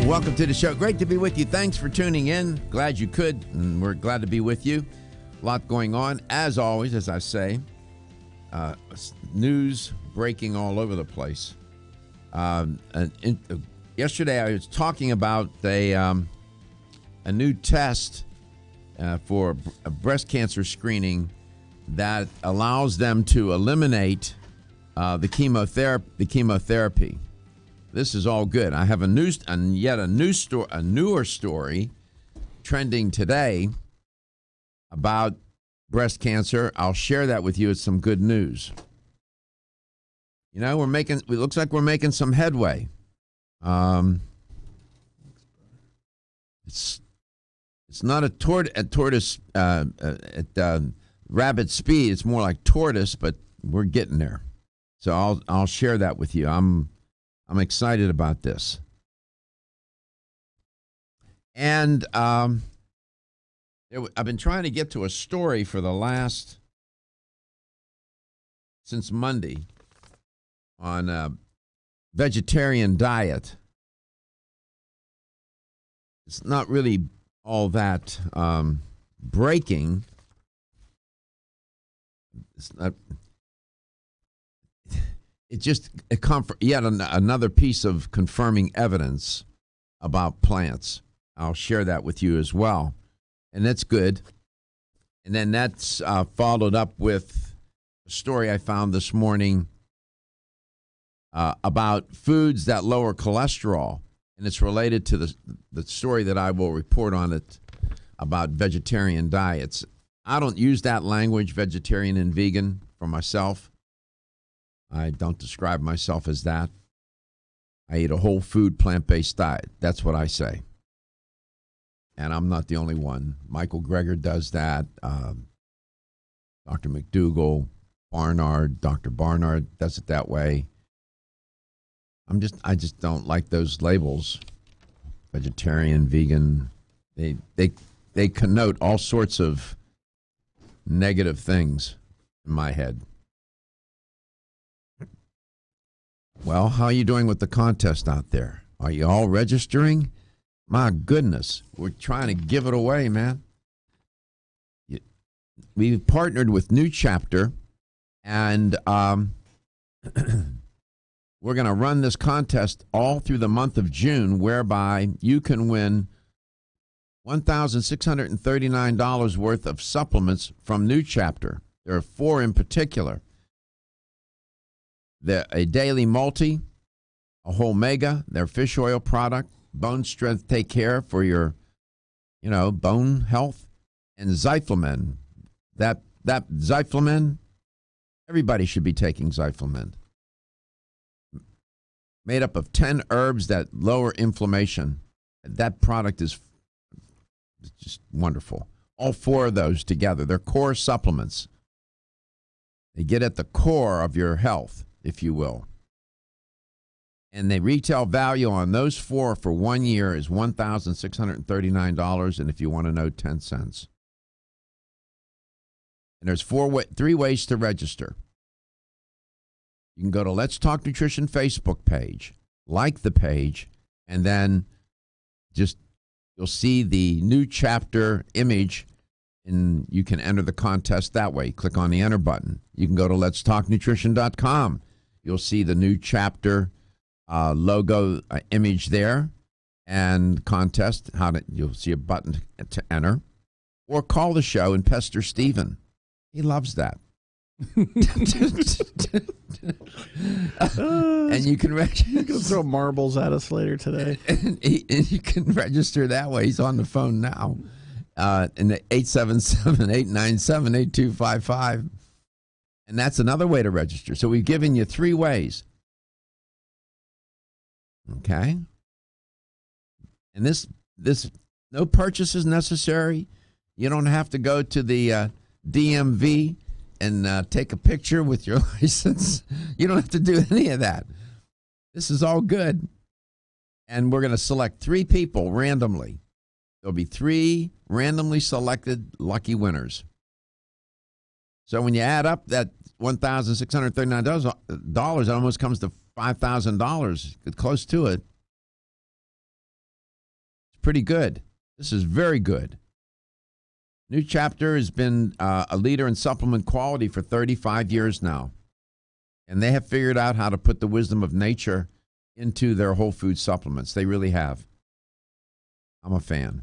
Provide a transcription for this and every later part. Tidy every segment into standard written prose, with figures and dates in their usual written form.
Welcome to the show. Great to be with you. Thanks for tuning in. Glad you could, and we're glad to be with you. A lot going on, as always, as I say. News breaking all over the place. Yesterday, I was talking about a new test for a breast cancer screening that allows them to eliminate the chemotherapy. This is all good. I have a newer story trending today about breast cancer. I'll share that with you. It's some good news. You know, it looks like we're making some headway. It's not a tortoise at rabbit speed. It's more like tortoise, but we're getting there. So I'll share that with you. I'm excited about this. And I've been trying to get to a story for since Monday on a vegetarian diet. It's not really all that breaking. It's not. It's just yet another piece of confirming evidence about plants. I'll share that with you as well. And that's good. And then that's followed up with a story I found this morning about foods that lower cholesterol. And it's related to the story that I will report on it about vegetarian diets. I don't use that language, vegetarian and vegan, for myself. I don't describe myself as that. I eat a whole food, plant-based diet. That's what I say. And I'm not the only one. Michael Greger does that. Dr. McDougall, Dr. Barnard does it that way. I just don't like those labels. Vegetarian, vegan. They connote all sorts of negative things in my head. Well, how are you doing with the contest out there? Are you all registering? My goodness, we're trying to give it away, man. We've partnered with New Chapter, and we're going to run this contest all through the month of June, whereby you can win $1,639 worth of supplements from New Chapter. There are 4 in particular. A daily multi, a whole mega, their fish oil product, bone strength take care for your, bone health, and Zyflamin. That Zyflamin, everybody should be taking Zyflamin. Made up of 10 herbs that lower inflammation. That product is just wonderful. All 4 of those together, they're core supplements. They get at the core of your health, if you will. And the retail value on those 4 for 1 year is $1,639, and if you want to know, 10 cents. And there's 3 ways to register. You can go to Let's Talk Nutrition Facebook page, like the page, and then you'll see the New Chapter image, and you can enter the contest that way. Click on the enter button. You can go to letstalknutrition.com. You'll see the New Chapter logo image there, and contest. You'll see a button to enter, or call the show and pester Stephen. He loves that. And you can throw marbles at us later today. And you can register that way. He's on the phone now. In the 877-897-8255. And that's another way to register. So we've given you 3 ways. Okay? And this no purchase is necessary. You don't have to go to the DMV and take a picture with your license. You don't have to do any of that. This is all good. And we're going to select 3 people randomly. There'll be 3 randomly selected lucky winners. So when you add up that $1,639, it almost comes to $5,000, close to it. pretty good. This is very good. New Chapter has been a leader in supplement quality for 35 years now. And they have figured out how to put the wisdom of nature into their whole food supplements. They really have. I'm a fan.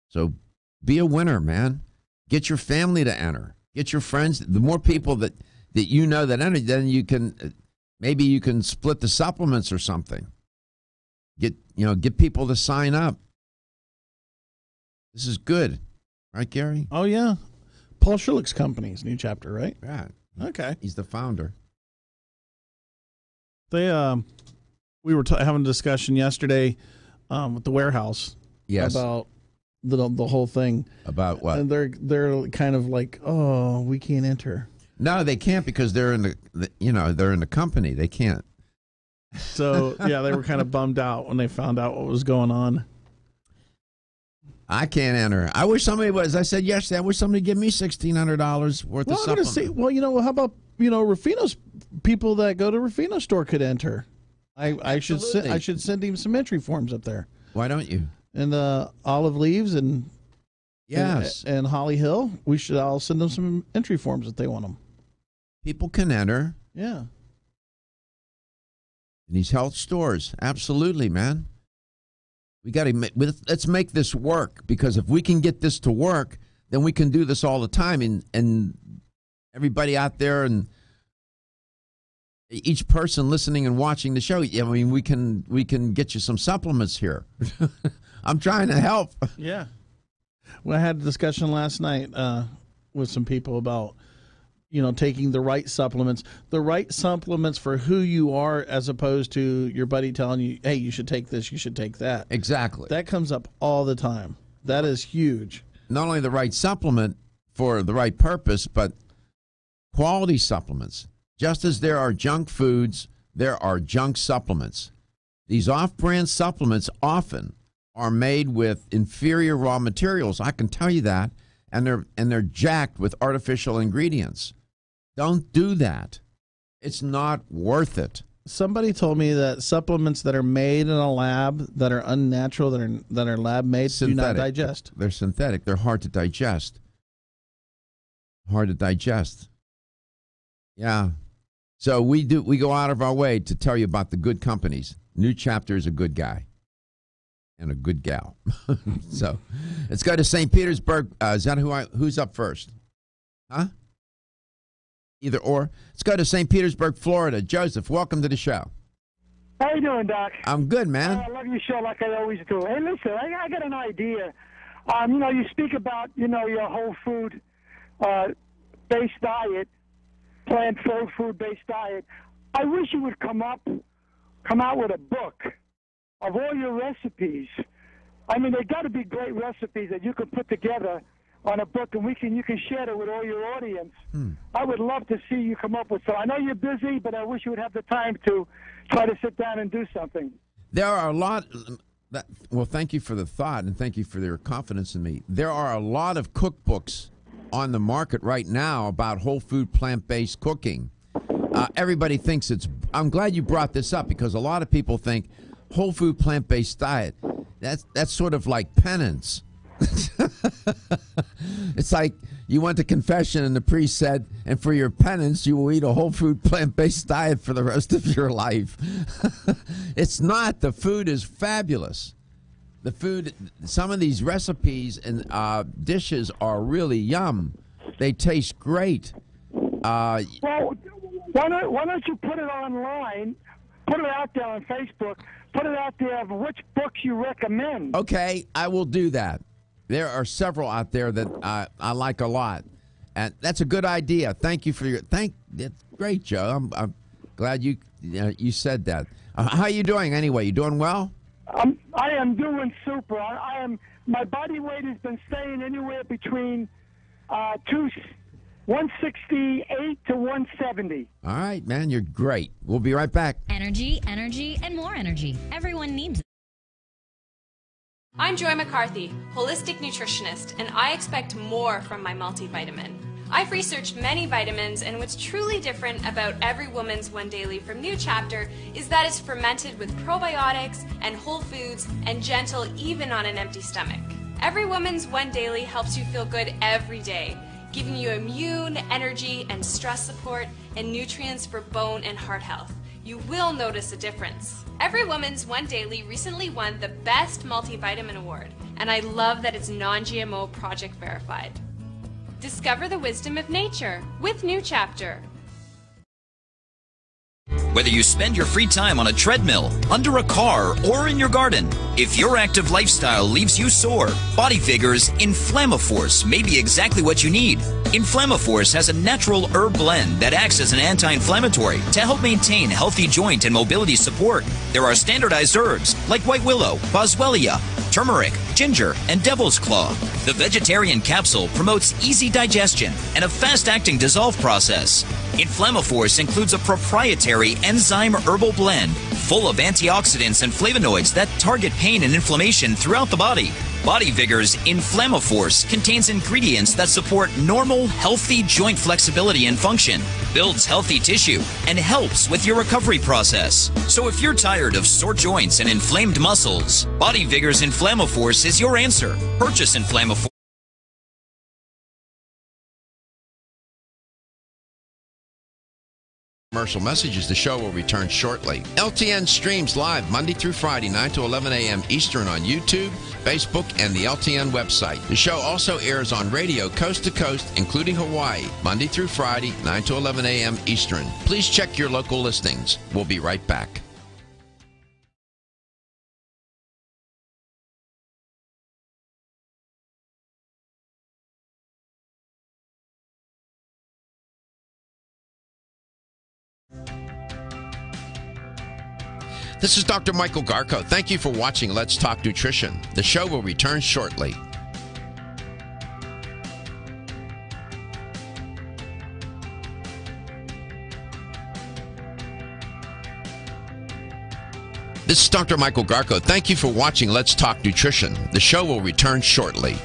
So be a winner, man. Get your family to enter. Get your friends. The more people that you know that enter, then you can, maybe you can split the supplements or something. Get people to sign up. This is good. Right, Gary? Oh, yeah. Paul Schulich's company's New Chapter, right? Yeah. Okay. He's the founder. They we were having a discussion yesterday with the warehouse. Yes. About the whole thing. About what? And they're kind of like, oh, we can't enter. No, they can't because they're in they're in the company. They can't. So yeah, they were kind of bummed out when they found out what was going on. I can't enter. I wish somebody was. I said yesterday, I wish somebody give me $1,600 worth of supplement. Well, how about Rufino's people that go to Rufino's store could enter? I should send him some entry forms up there. Why don't you? And Olive Leaves and yes and Holly Hill, I'll send them some entry forms if they want them. People can enter. Yeah. In these health stores, absolutely, man. We got to let's make this work, because if we can get this to work, then we can do this all the time. And everybody out there and each person listening and watching the show, I mean, we can get you some supplements here. I'm trying to help. Yeah. Well, I had a discussion last night with some people about taking the right supplements for who you are, as opposed to your buddy telling you, hey, you should take this, you should take that. Exactly. That comes up all the time. That is huge. Not only the right supplement for the right purpose, but quality supplements. Just as there are junk foods, there are junk supplements. These off-brand supplements often are made with inferior raw materials. I can tell you that. And they're jacked with artificial ingredients. Don't do that. It's not worth it. Somebody told me that supplements that are made in a lab, that are unnatural, that are lab made, do not digest. They're synthetic. They're hard to digest. Yeah. So we go out of our way to tell you about the good companies. New Chapter is a good guy and a good gal. So let's go to St. Petersburg. Is that who's up first? Huh? Either or. Let's go to St. Petersburg, Florida. Joseph, welcome to the show. How you doing, Doc? I'm good, man. I love your show like I always do. Hey, listen, I got an idea. You speak about, your whole food based diet, plant food based diet. I wish you would come out with a book of all your recipes. I mean, they got to be great recipes that you could put together on a book, and you can share it with all your audience. I would love to see you come up with some. I know you're busy, but I wish you would have the time to try to sit down and do something. There are a lot. Well, thank you for the thought, and thank you for your confidence in me. There are a lot of cookbooks on the market right now about whole food, plant-based cooking. Everybody thinks I'm glad you brought this up, because a lot of people think whole food, plant-based diet, that's sort of like penance. It's like you went to confession and the priest said, and for your penance, you will eat a whole food, plant-based diet for the rest of your life. It's not. The food is fabulous. The food, some of these recipes and dishes are really yum. They taste great. Well, why don't you put it online, put it out there on Facebook, put it out there of which books you recommend. Okay, I will do that. There are several out there that I like a lot, and that's a good idea. Thank you for That's great, Joe. I'm glad you said that. How are you doing anyway? You doing well? I am doing super. My body weight has been staying anywhere between 168 to 170. All right, man, you're great. We'll be right back. Energy, and more energy. Everyone needs it. I'm Joy McCarthy, holistic nutritionist, and I expect more from my multivitamin. I've researched many vitamins, and what's truly different about Every Woman's One Daily from New Chapter is that it's fermented with probiotics and whole foods and gentle even on an empty stomach. Every Woman's One Daily helps you feel good every day, giving you immune, energy, and stress support and nutrients for bone and heart health. You will notice a difference. Every Woman's One Daily recently won the Best Multivitamin Award, and I love that it's non-GMO project verified. Discover the wisdom of nature with New Chapter. Whether you spend your free time on a treadmill, under a car, or in your garden, if your active lifestyle leaves you sore, Body Vigor's Inflammaforce may be exactly what you need. Inflammaforce has a natural herb blend that acts as an anti-inflammatory to help maintain healthy joint and mobility support. There are standardized herbs like white willow, boswellia, turmeric, ginger, and devil's claw. The vegetarian capsule promotes easy digestion and a fast-acting dissolve process. Inflammaforce includes a proprietary enzyme herbal blend full of antioxidants and flavonoids that target pain and inflammation throughout the body. Body Vigor's Inflammaforce contains ingredients that support normal, healthy joint flexibility and function, builds healthy tissue, and helps with your recovery process. So if you're tired of sore joints and inflamed muscles, Body Vigor's Inflammaforce is your answer. Purchase Inflammaforce. Commercial messages. The show will return shortly. LTN streams live Monday through Friday, 9 to 11 a.m. Eastern on YouTube, Facebook, and the LTN website. The show also airs on radio coast to coast, including Hawaii, Monday through Friday, 9 to 11 a.m. Eastern. Please check your local listings. We'll be right back. This is Dr. Michael Garko. Thank you for watching Let's Talk Nutrition. The show will return shortly. This is Dr. Michael Garko. Thank you for watching Let's Talk Nutrition. The show will return shortly.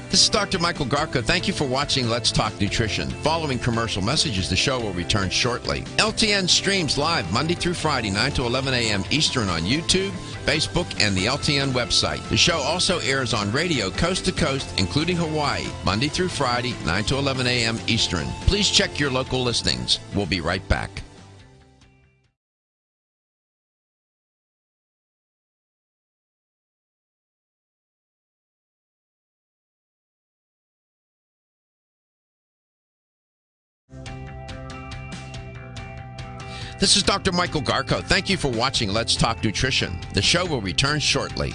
This is Dr. Michael Garko. Thank you for watching Let's Talk Nutrition. Following commercial messages, the show will return shortly. LTN streams live Monday through Friday, 9 to 11 a.m. Eastern on YouTube, Facebook, and the LTN website. The show also airs on radio coast to coast, including Hawaii, Monday through Friday, 9 to 11 a.m. Eastern. Please check your local listings. We'll be right back. This is Dr. Michael Garko. Thank you for watching Let's Talk Nutrition. The show will return shortly.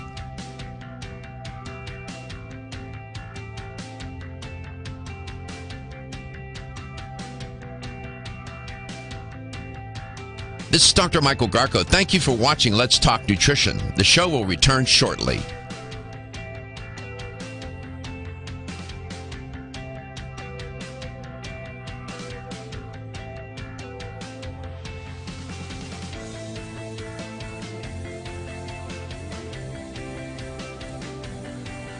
This is Dr. Michael Garko. Thank you for watching Let's Talk Nutrition. The show will return shortly.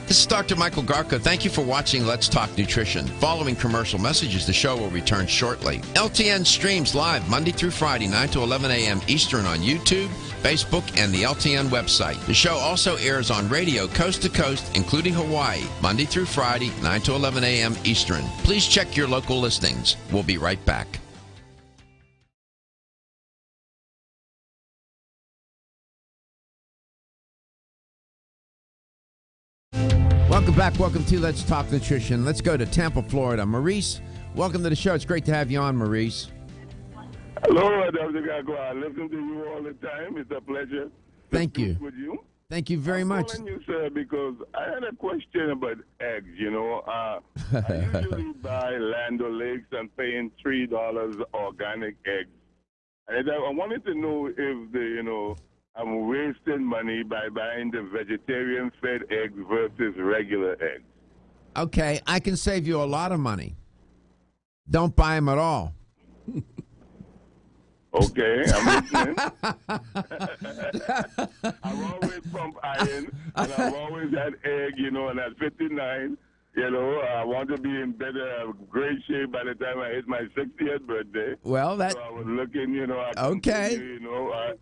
This is Dr. Michael Garko. Thank you for watching Let's Talk Nutrition. Following commercial messages, the show will return shortly. LTN streams live Monday through Friday, 9 to 11 a.m. Eastern on YouTube, Facebook, and the LTN website. The show also airs on radio coast to coast, including Hawaii, Monday through Friday, 9 to 11 a.m. Eastern. Please check your local listings. We'll be right back. Welcome back. Welcome to Let's Talk Nutrition. Let's go to Tampa, Florida. Maurice, welcome to the show. It's great to have you on, Maurice. Hello, Dr. Garko. I listen to you all the time. It's a pleasure. Thank you. With you. Thank you very much. I'm calling you, sir, because I had a question about eggs. I usually buy Land O'Lakes and paying $3 organic eggs. And I wanted to know if I'm wasting money by buying the vegetarian fed eggs versus regular eggs. Okay, I can save you a lot of money. Don't buy them at all. Okay, I'm listening. I've always pumped iron, and I've always had egg, and at 59, I want to be in better, great shape by the time I hit my 60th birthday. Well, So I was looking, okay.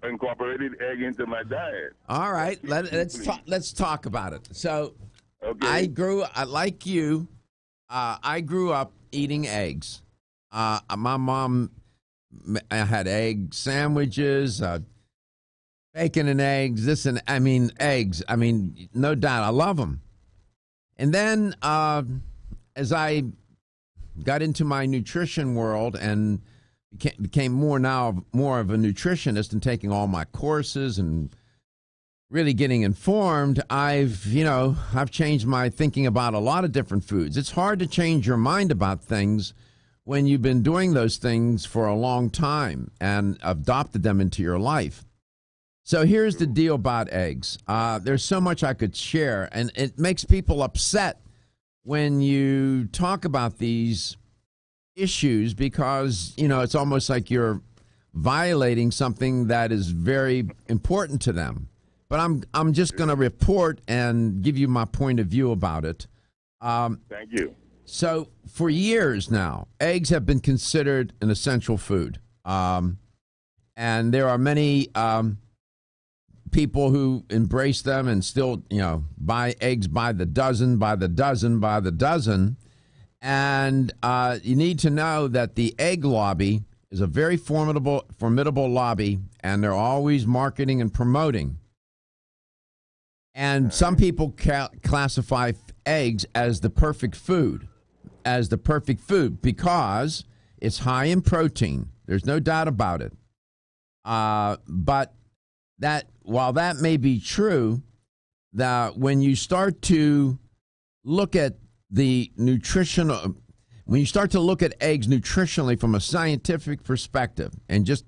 Incorporated egg into my diet. All right, let's talk about it. So, Okay. like you, I grew up eating eggs. My mom had egg sandwiches, bacon and eggs. Eggs. No doubt, I love them. And then, as I got into my nutrition world and became more of a nutritionist and taking all my courses and really getting informed, I've changed my thinking about a lot of different foods. It's hard to change your mind about things when you've been doing those things for a long time and adopted them into your life. So here's the deal about eggs. There's so much I could share, and it makes people upset when you talk about these issues because, it's almost like you're violating something that is very important to them. But I'm just going to report and give you my point of view about it. Thank you. So for years now, eggs have been considered an essential food. And there are many people who embrace them and still, buy eggs by the dozen. And you need to know that the egg lobby is a very formidable lobby, and they're always marketing and promoting. And some people classify eggs as the perfect food, because it's high in protein. There's no doubt about it. But while that may be true, that when you start to look at the nutritional, when you start to look at eggs nutritionally from a scientific perspective and just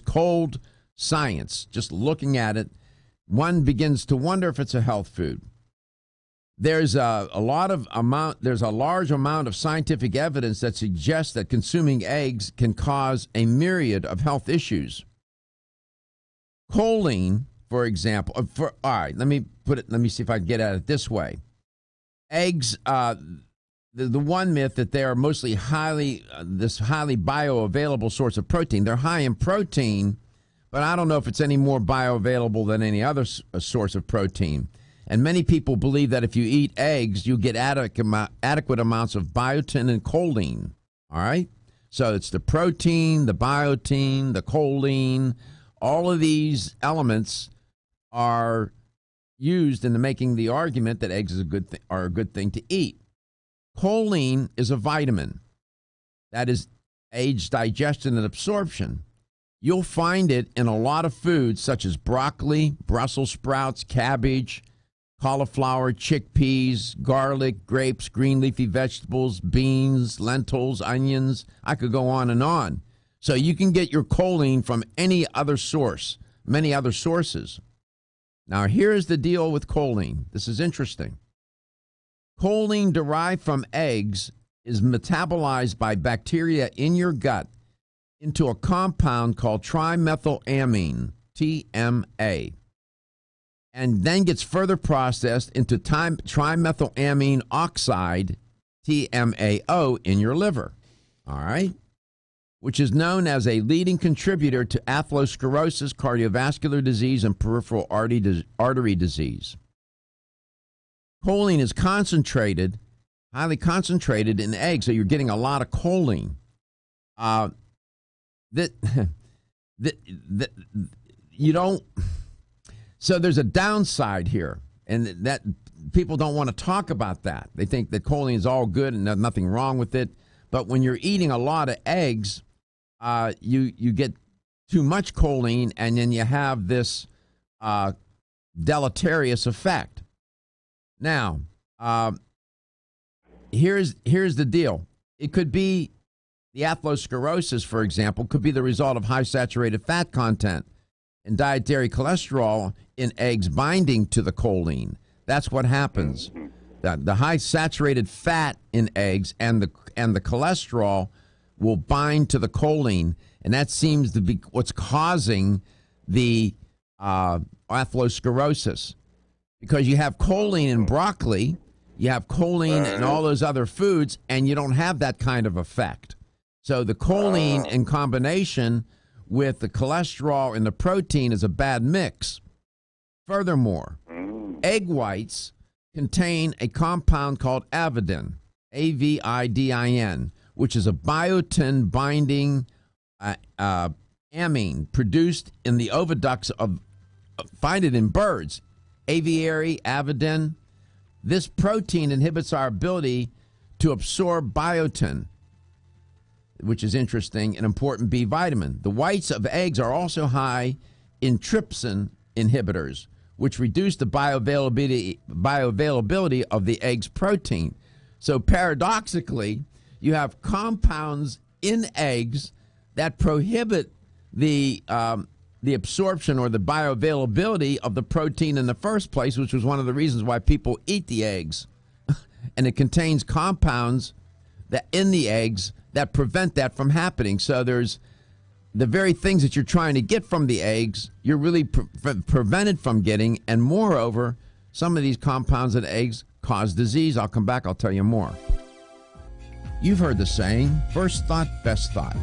cold science, just looking at it, one begins to wonder if it's a health food. There's a large amount of scientific evidence that suggests that consuming eggs can cause a myriad of health issues. Choline, for example, all right, let me see if I can get at it this way. Eggs, the one myth that they are mostly highly bioavailable source of protein. They're high in protein, but I don't know if it's any more bioavailable than any other source of protein. And many people believe that if you eat eggs, you get adequate amounts of biotin and choline. All right? So it's the protein, the biotin, the choline. All of these elements are used in making the argument that eggs are a good thing to eat. Choline is a vitamin that aids digestion and absorption. You'll find it in a lot of foods such as broccoli, Brussels sprouts, cabbage, cauliflower, chickpeas, garlic, grapes, green leafy vegetables, beans, lentils, onions. I could go on and on. So you can get your choline from any other source, many other sources. Now, here's the deal with choline. This is interesting. Choline derived from eggs is metabolized by bacteria in your gut into a compound called trimethylamine, TMA, and then gets further processed into trimethylamine oxide, TMAO, in your liver, all right, which is known as a leading contributor to atherosclerosis, cardiovascular disease, and peripheral artery disease. Choline is highly concentrated in eggs, so you're getting a lot of choline. So there's a downside here, and that people don't want to talk about that. They think that choline is all good and there's nothing wrong with it. But when you're eating a lot of eggs, you get too much choline, and then you have this deleterious effect. Now, here's the deal. It could be the atherosclerosis, for example, could be the result of high saturated fat content and dietary cholesterol in eggs binding to the choline. That's what happens. the high saturated fat in eggs and the cholesterol will bind to the choline, and that seems to be what's causing the atherosclerosis. Because you have choline in broccoli, you have choline in all those other foods, and you don't have that kind of effect. So the choline in combination with the cholesterol and the protein is a bad mix. Furthermore, egg whites contain a compound called avidin, A-V-I-D-I-N, which is a biotin binding amine produced in the oviducts find it in birds, aviary, avidin. This protein inhibits our ability to absorb biotin, which is interesting, an important B vitamin. The whites of eggs are also high in trypsin inhibitors, which reduce the bioavailability of the egg's protein. So paradoxically, you have compounds in eggs that prohibit the absorption or the bioavailability of the protein in the first place, which was one of the reasons why people eat the eggs. And it contains compounds that in the eggs that prevent that from happening. So there's the very things that you're trying to get from the eggs, you're really prevented from getting. And moreover, some of these compounds in eggs cause disease. I'll come back, I'll tell you more. You've heard the saying, first thought, best thought.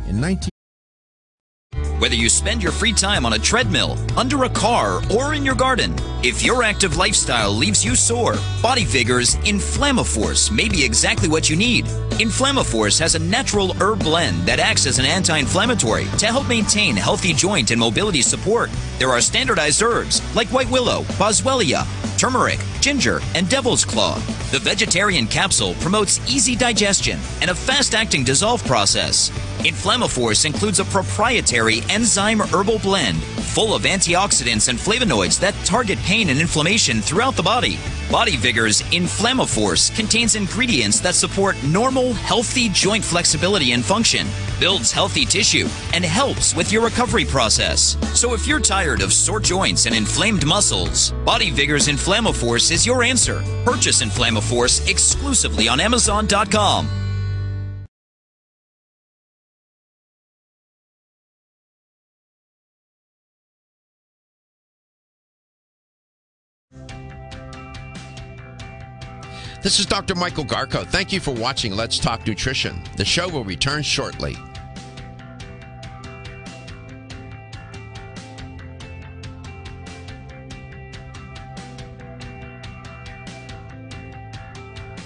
Whether you spend your free time on a treadmill, under a car, or in your garden, if your active lifestyle leaves you sore, Body Vigor's Inflammaforce may be exactly what you need. Inflammaforce has a natural herb blend that acts as an anti-inflammatory to help maintain healthy joint and mobility support. There are standardized herbs like white willow, boswellia, turmeric, ginger, and devil's claw. The vegetarian capsule promotes easy digestion and a fast-acting dissolve process. Inflammaforce includes a proprietary enzyme herbal blend full of antioxidants and flavonoids that target pain and inflammation throughout the body. Body Vigor's Inflammaforce contains ingredients that support normal, healthy joint flexibility and function, builds healthy tissue, and helps with your recovery process. So if you're tired of sore joints and inflamed muscles, Body Vigor's Inflammaforce is your answer. Purchase Inflammaforce exclusively on Amazon.com. This is Dr. Michael Garko. Thank you for watching Let's Talk Nutrition. The show will return shortly.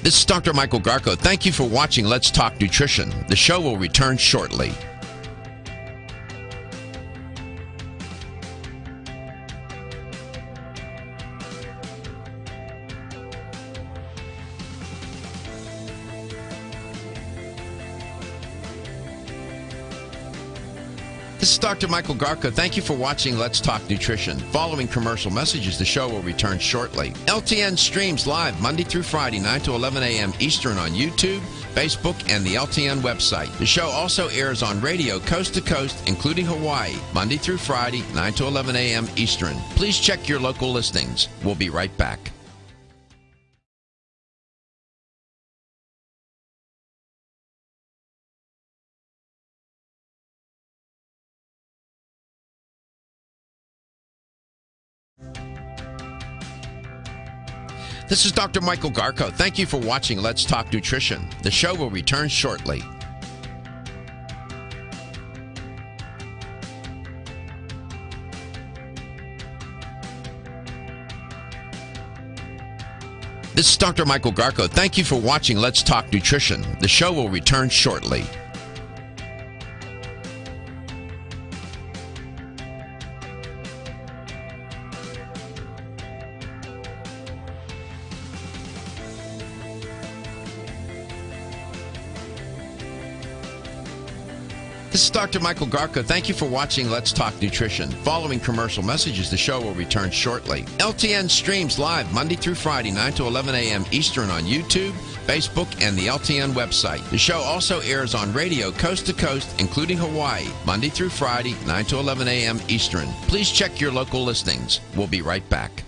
This is Dr. Michael Garko. Thank you for watching Let's Talk Nutrition. The show will return shortly. This is Dr. Michael Garko. Thank you for watching Let's Talk Nutrition. Following commercial messages, the show will return shortly. LTN streams live Monday through Friday, 9 to 11 a.m. Eastern on YouTube, Facebook, and the LTN website. The show also airs on radio coast to coast, including Hawaii, Monday through Friday, 9 to 11 a.m. Eastern. Please check your local listings. We'll be right back. This is Dr. Michael Garko. Thank you for watching Let's Talk Nutrition. The show will return shortly. This is Dr. Michael Garko. Thank you for watching Let's Talk Nutrition. The show will return shortly. This is Dr. Michael Garko. Thank you for watching Let's Talk Nutrition. Following commercial messages, the show will return shortly. LTN streams live Monday through Friday, 9 to 11 a.m. Eastern on YouTube, Facebook, and the LTN website. The show also airs on radio coast to coast, including Hawaii, Monday through Friday, 9 to 11 a.m. Eastern. Please check your local listings. We'll be right back.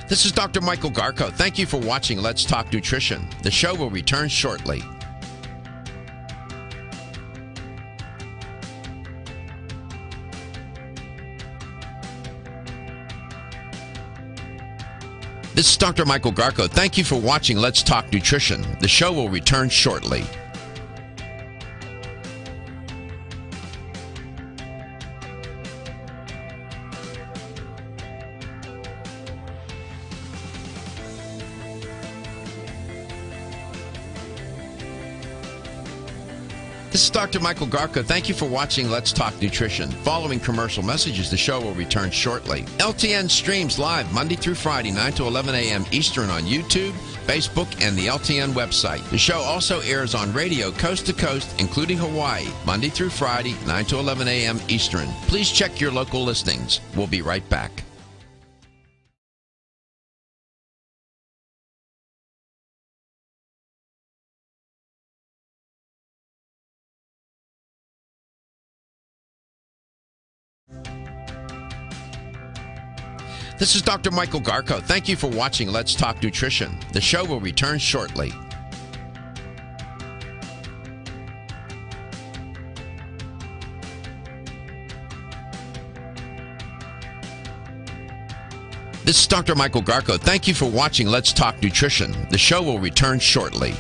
This is Dr. Michael Garko. Thank you for watching Let's Talk Nutrition. The show will return shortly. This is Dr. Michael Garko. Thank you for watching Let's Talk Nutrition. The show will return shortly. This is Dr. Michael Garko. Thank you for watching Let's Talk Nutrition. Following commercial messages, the show will return shortly. LTN streams live Monday through Friday, 9 to 11 a.m. Eastern on YouTube, Facebook, and the LTN website. The show also airs on radio coast to coast, including Hawaii, Monday through Friday, 9 to 11 a.m. Eastern. Please check your local listings. We'll be right back. This is Dr. Michael Garko. Thank you for watching Let's Talk Nutrition. The show will return shortly. This is Dr. Michael Garko. Thank you for watching Let's Talk Nutrition. The show will return shortly.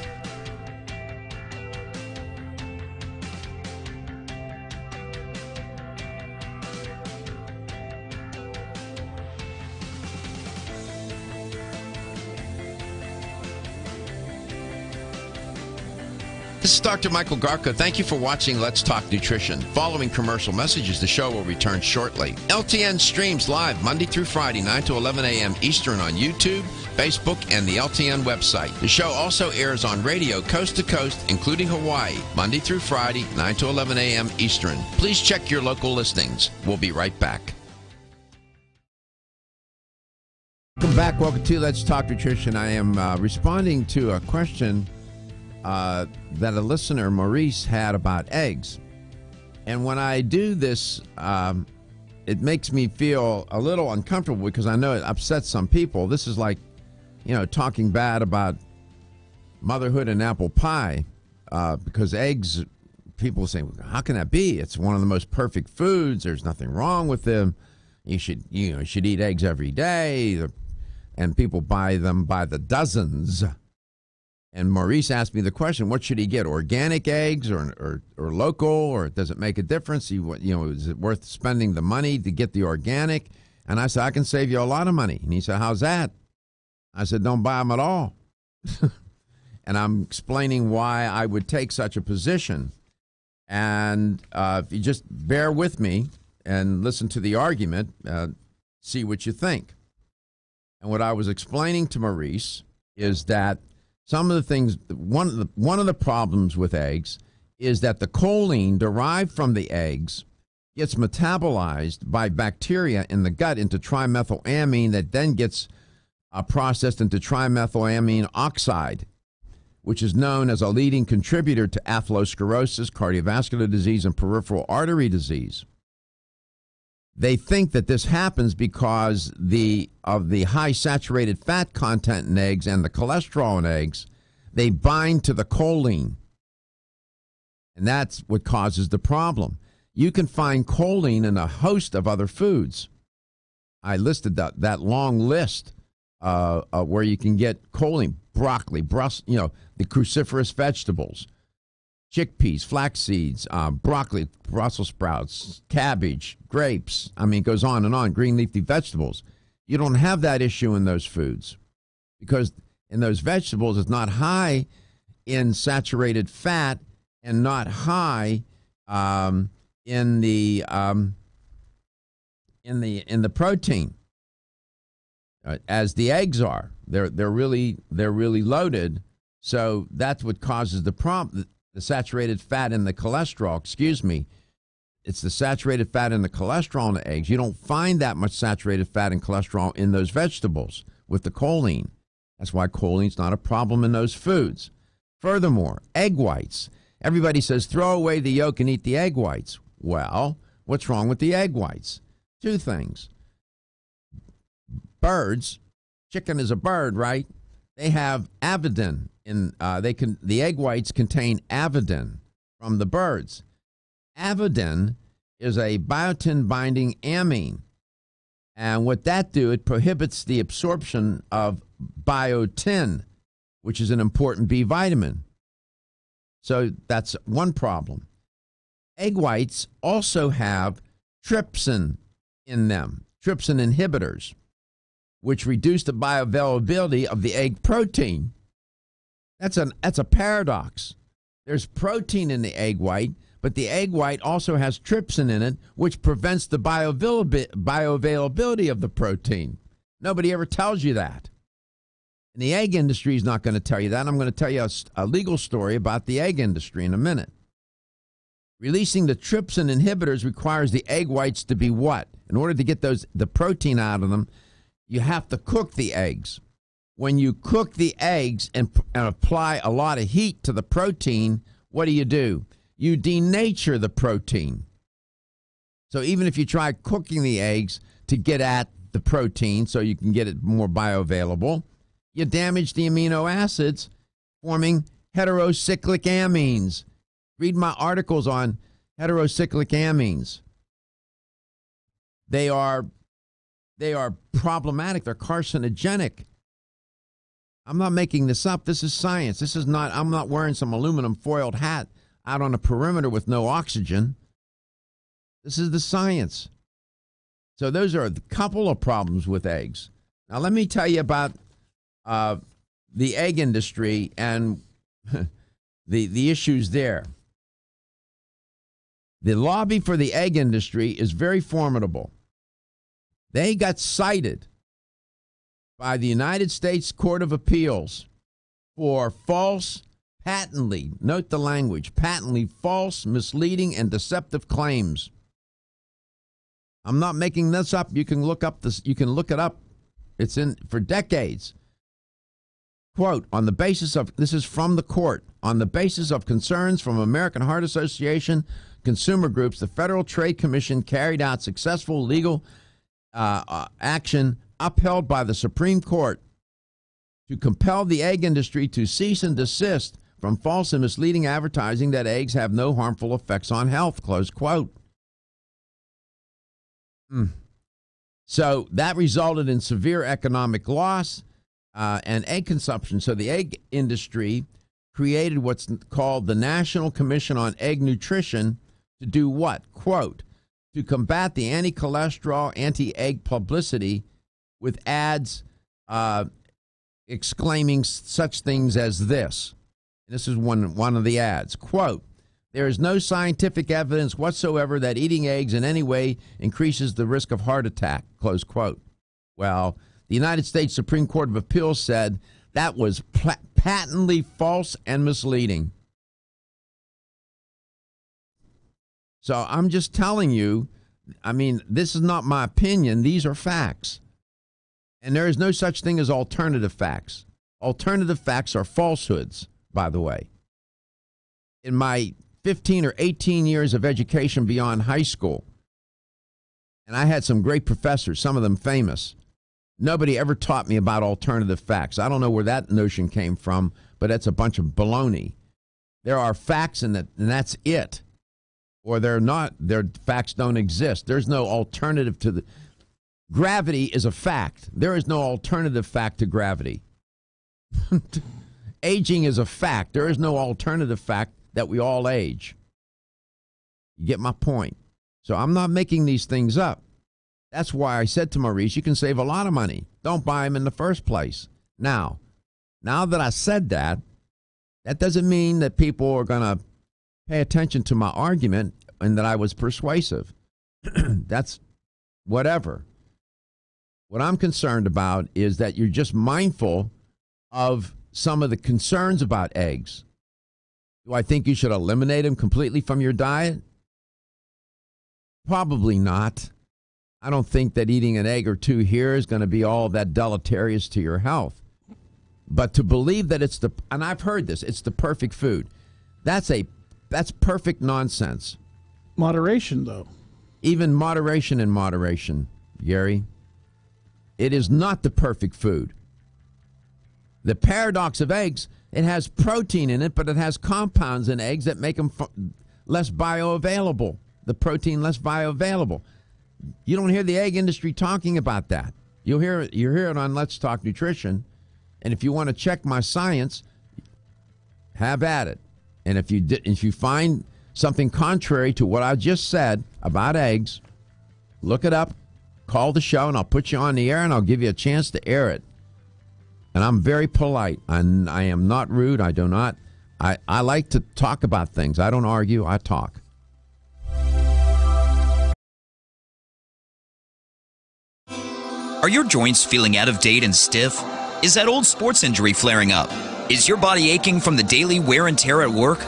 This is Dr. Michael Garko. Thank you for watching Let's Talk Nutrition. Following commercial messages, the show will return shortly. LTN streams live Monday through Friday, 9 to 11 a.m. Eastern on YouTube, Facebook, and the LTN website. The show also airs on radio coast to coast, including Hawaii, Monday through Friday, 9 to 11 a.m. Eastern. Please check your local listings. We'll be right back. Welcome back. Welcome to Let's Talk Nutrition. I am responding to a question that a listener, Maurice, had about eggs. And when I do this, it makes me feel a little uncomfortable because I know it upsets some people. This is like, talking bad about motherhood and apple pie, because eggs, people say, how can that be? It's one of the most perfect foods. There's nothing wrong with them. You should eat eggs every day. And people buy them by the dozens. And Maurice asked me the question, what should he get, organic eggs or local, or does it make a difference? Is it worth spending the money to get the organic? And I said, I can save you a lot of money. And he said, how's that? I said, don't buy them at all. And I'm explaining why I would take such a position. And if you just bear with me and listen to the argument, see what you think. And what I was explaining to Maurice is that some of the things, one of the problems with eggs is that the choline derived from the eggs gets metabolized by bacteria in the gut into trimethylamine that then gets processed into trimethylamine oxide, which is known as a leading contributor to atherosclerosis, cardiovascular disease, and peripheral artery disease. They think that this happens because of the high saturated fat content in eggs and the cholesterol in eggs. They bind to the choline, and that's what causes the problem. You can find choline in a host of other foods. I listed that long list where you can get choline: broccoli, the cruciferous vegetables, chickpeas, flax seeds, broccoli, Brussels sprouts, cabbage, grapes. It goes on and on, green leafy vegetables. You don't have that issue in those foods because in those vegetables it's not high in saturated fat and not high in the protein as the eggs are. They're really loaded. So that's what causes the problem. The saturated fat and the cholesterol, it's the saturated fat and the cholesterol in the eggs. You don't find that much saturated fat and cholesterol in those vegetables with the choline. That's why choline's not a problem in those foods. Furthermore, egg whites. Everybody says throw away the yolk and eat the egg whites. Well, what's wrong with the egg whites? Two things. Birds chicken is a bird, right? They have avidin in the egg whites contain avidin from the birds. Avidin is a biotin binding amine. And what that do, it prohibits the absorption of biotin, which is an important B vitamin. So that's one problem. Egg whites also have trypsin in them, trypsin inhibitors, which reduce the bioavailability of the egg protein. That's a paradox. There's protein in the egg white, but the egg white also has trypsin in it, which prevents the bioavailability of the protein. Nobody ever tells you that. And the egg industry is not going to tell you that. I'm going to tell you a legal story about the egg industry in a minute. Releasing the trypsin inhibitors requires the egg whites to be what? In order to get the protein out of them, you have to cook the eggs. When you cook the eggs and apply a lot of heat to the protein, what do? You denature the protein. So even if you try cooking the eggs to get at the protein so you can get it more bioavailable, you damage the amino acids, forming heterocyclic amines. Read my articles on heterocyclic amines. They are problematic. They're carcinogenic. I'm not making this up. This is science. I'm not wearing some aluminum foiled hat out on a perimeter with no oxygen. This is the science. So those are a couple of problems with eggs. Now let me tell you about the egg industry and the issues there. The lobby for the egg industry is very formidable. They got cited by the United States Court of Appeals for patently, note the language, patently false, misleading, and deceptive claims. I'm not making this up. You can look it up. It's in for decades. Quote, this is from the court, on the basis of concerns from American Heart Association consumer groups, the Federal Trade Commission carried out successful legal action upheld by the Supreme Court to compel the egg industry to cease and desist from false and misleading advertising that eggs have no harmful effects on health, close quote. So that resulted in severe economic loss and egg consumption. So the egg industry created what's called the National Commission on Egg Nutrition to do what? Quote, to combat the anti-cholesterol, anti-egg publicity with ads exclaiming such things as this. This is one of the ads. Quote, there is no scientific evidence whatsoever that eating eggs in any way increases the risk of heart attack, close quote. Well, the United States Supreme Court of Appeals said that was patently false and misleading. So I'm just telling you, this is not my opinion. These are facts. And there is no such thing as alternative facts. Alternative facts are falsehoods, by the way. In my 15 or 18 years of education beyond high school, and I had some great professors, some of them famous, nobody ever taught me about alternative facts. I don't know where that notion came from, but that's a bunch of baloney. There are facts, and that's it. Or they're not. Their facts don't exist. There's no alternative to the... Gravity is a fact. There is no alternative fact to gravity. Aging is a fact. There is no alternative fact that we all age. You get my point? So I'm not making these things up. That's why I said to Maurice, you can save a lot of money. Don't buy them in the first place. Now that I said that, that doesn't mean that people are going to pay attention to my argument and that I was persuasive. That's whatever. What I'm concerned about is that you're just mindful of some of the concerns about eggs. Do I think you should eliminate them completely from your diet? Probably not. I don't think that eating an egg or two here is going to be all that deleterious to your health. But to believe that and I've heard this, it's the perfect food. That's perfect nonsense. Moderation, though. Even moderation in moderation, Gary. It is not the perfect food. The paradox of eggs, it has protein in it, but it has compounds in eggs that make them less bioavailable. The protein less bioavailable. You don't hear the egg industry talking about that. You hear it on Let's Talk Nutrition. And if you want to check my science, have at it. And if you find something contrary to what I just said about eggs, look it up, call the show, and I'll put you on the air, and I'll give you a chance to air it. And I'm very polite. I am not rude. I do not. I like to talk about things. I don't argue. I talk. Are your joints feeling out of date and stiff? Is that old sports injury flaring up? Is your body aching from the daily wear and tear at work?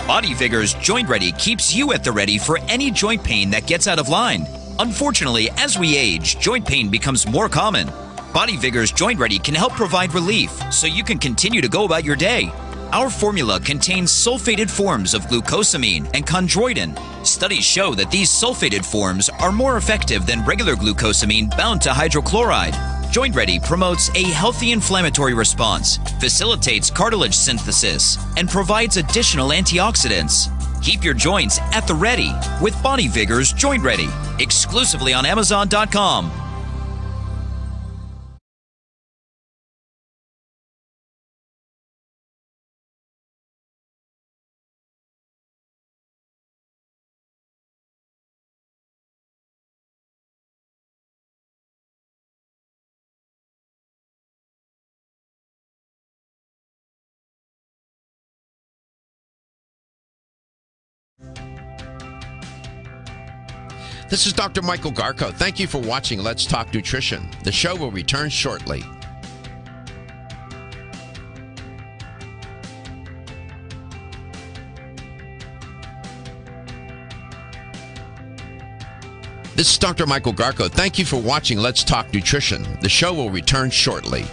Bodyvigor's Joint Ready keeps you at the ready for any joint pain that gets out of line. Unfortunately, as we age, joint pain becomes more common. Bodyvigor's Joint Ready can help provide relief so you can continue to go about your day. Our formula contains sulfated forms of glucosamine and chondroitin. Studies show that these sulfated forms are more effective than regular glucosamine bound to hydrochloride. Joint Ready promotes a healthy inflammatory response, facilitates cartilage synthesis, and provides additional antioxidants. Keep your joints at the ready with Bodyvigor's Joint Ready, exclusively on Amazon.com. This is Dr. Michael Garko. Thank you for watching Let's Talk Nutrition. The show will return shortly. This is Dr. Michael Garko. Thank you for watching Let's Talk Nutrition. The show will return shortly.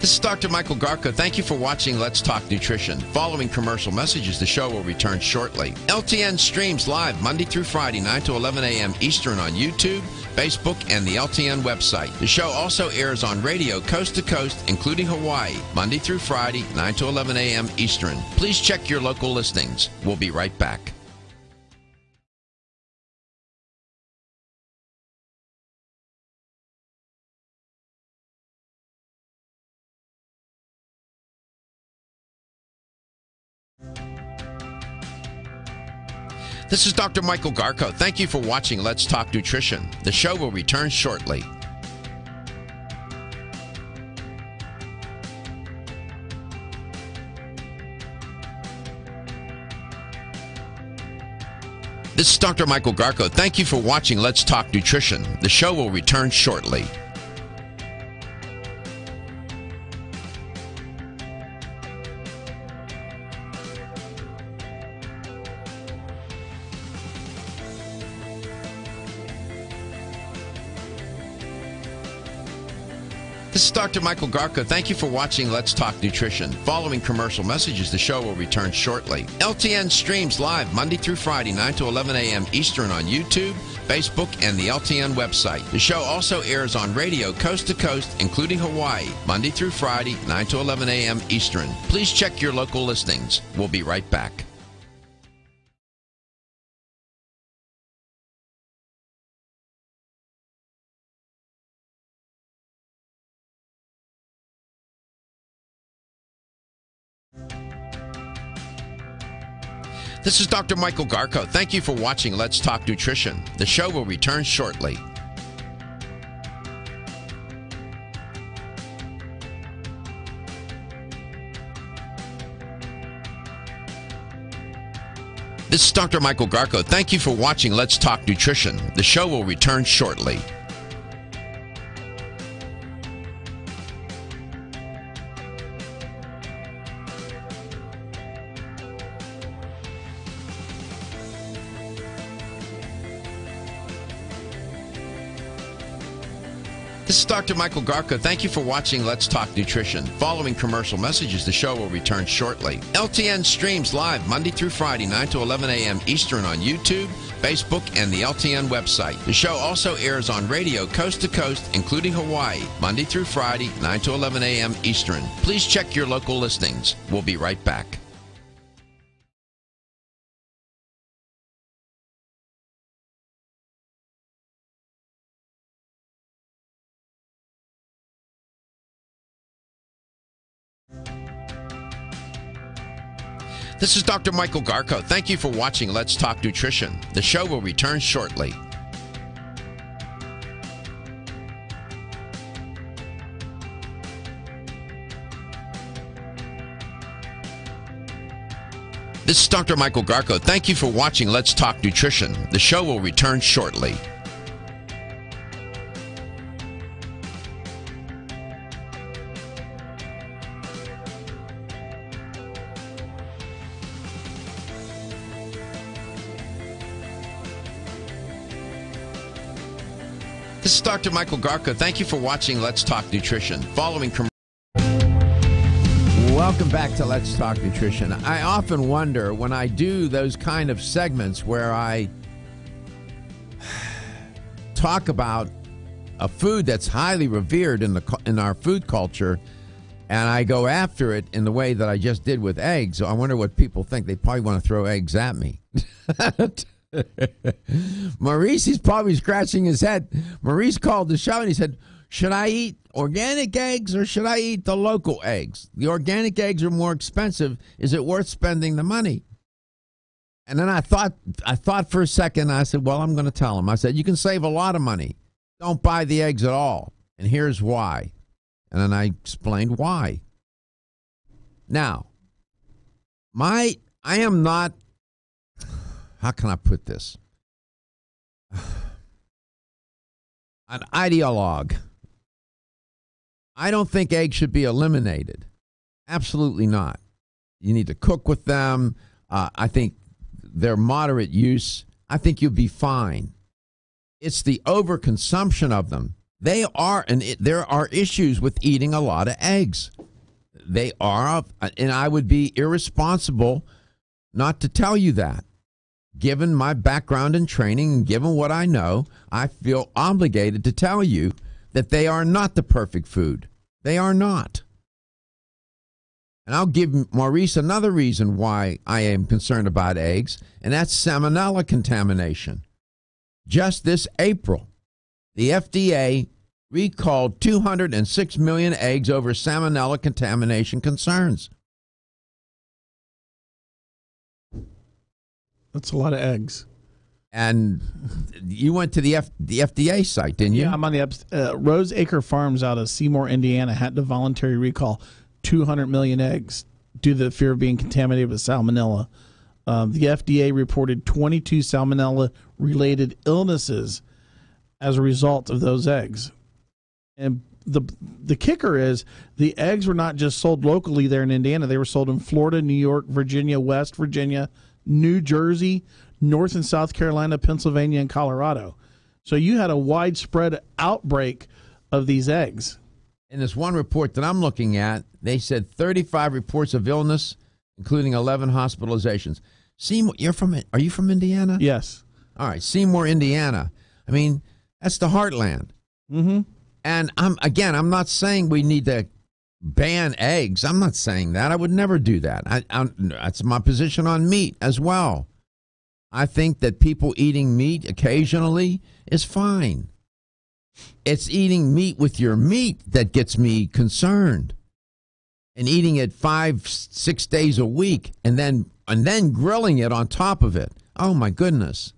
This is Dr. Michael Garko. Thank you for watching Let's Talk Nutrition. Following commercial messages, the show will return shortly. LTN streams live Monday through Friday, 9 to 11 a.m. Eastern on YouTube, Facebook, and the LTN website. The show also airs on radio coast to coast, including Hawaii, Monday through Friday, 9 to 11 a.m. Eastern. Please check your local listings. We'll be right back. This is Dr. Michael Garko. Thank you for watching Let's Talk Nutrition. The show will return shortly. This is Dr. Michael Garko. Thank you for watching Let's Talk Nutrition. The show will return shortly. This is Dr. Michael Garko. Thank you for watching Let's Talk Nutrition. Following commercial messages, the show will return shortly. LTN streams live Monday through Friday, 9 to 11 a.m. Eastern on YouTube, Facebook, and the LTN website. The show also airs on radio coast to coast, including Hawaii, Monday through Friday, 9 to 11 a.m. Eastern. Please check your local listings. We'll be right back. This is Dr. Michael Garko. Thank you for watching Let's Talk Nutrition. The show will return shortly. This is Dr. Michael Garko. Thank you for watching Let's Talk Nutrition. The show will return shortly. This is Dr. Michael Garko. Thank you for watching Let's Talk Nutrition. Following commercial messages, the show will return shortly. LTN streams live Monday through Friday, 9 to 11 a.m. Eastern on YouTube, Facebook, and the LTN website. The show also airs on radio coast to coast, including Hawaii, Monday through Friday, 9 to 11 a.m. Eastern. Please check your local listings. We'll be right back. This is Dr. Michael Garko. Thank you for watching Let's Talk Nutrition. The show will return shortly. This is Dr. Michael Garko. Thank you for watching Let's Talk Nutrition. The show will return shortly. This is Dr. Michael Garko. Thank you for watching Let's Talk Nutrition. Following Welcome back to Let's Talk Nutrition. I often wonder when I do those kind of segments where I talk about a food that's highly revered in our food culture, and I go after it in the way that I just did with eggs. I wonder what people think. They probably want to throw eggs at me. Maurice, he's probably scratching his head. Maurice called the show and he said, should I eat organic eggs or should I eat the local eggs? The organic eggs are more expensive. Is it worth spending the money? And then I thought for a second. I said, well, I'm going to tell him. I said, you can save a lot of money. Don't buy the eggs at all. And here's why. And then I explained why. Now, I am not, how can I put this? An ideologue. I don't think eggs should be eliminated. Absolutely not. You need to cook with them. I think they're moderate use. I think you'll be fine. It's the overconsumption of them. There are issues with eating a lot of eggs. They are, and I would be irresponsible not to tell you that. Given my background and training and given what I know, I feel obligated to tell you that they are not the perfect food. They are not. And I'll give Maurice another reason why I am concerned about eggs, and that's salmonella contamination. Just this April, the FDA recalled 206 million eggs over salmonella contamination concerns. That's a lot of eggs. And you went to the FDA site, didn't you? Yeah, I'm on the Rose Acre Farms out of Seymour, Indiana, had to voluntarily recall 200 million eggs due to the fear of being contaminated with salmonella. The FDA reported 22 salmonella-related illnesses as a result of those eggs. And the kicker is the eggs were not just sold locally there in Indiana. They were sold in Florida, New York, Virginia, West Virginia, New Jersey, North and South Carolina, Pennsylvania, and Colorado. So you had a widespread outbreak of these eggs. In this one report that I'm looking at, they said 35 reports of illness, including 11 hospitalizations. Seymour, are you from Indiana? Yes. All right, Seymour, Indiana. I mean, that's the heartland. Mm-hmm. And I'm not saying we need to ban eggs. I'm not saying that. I would never do that. That's my position on meat as well. I think that people eating meat occasionally is fine. It's eating meat with your meat that gets me concerned. And eating it 5-6 days a week and then grilling it on top of it. Oh my goodness.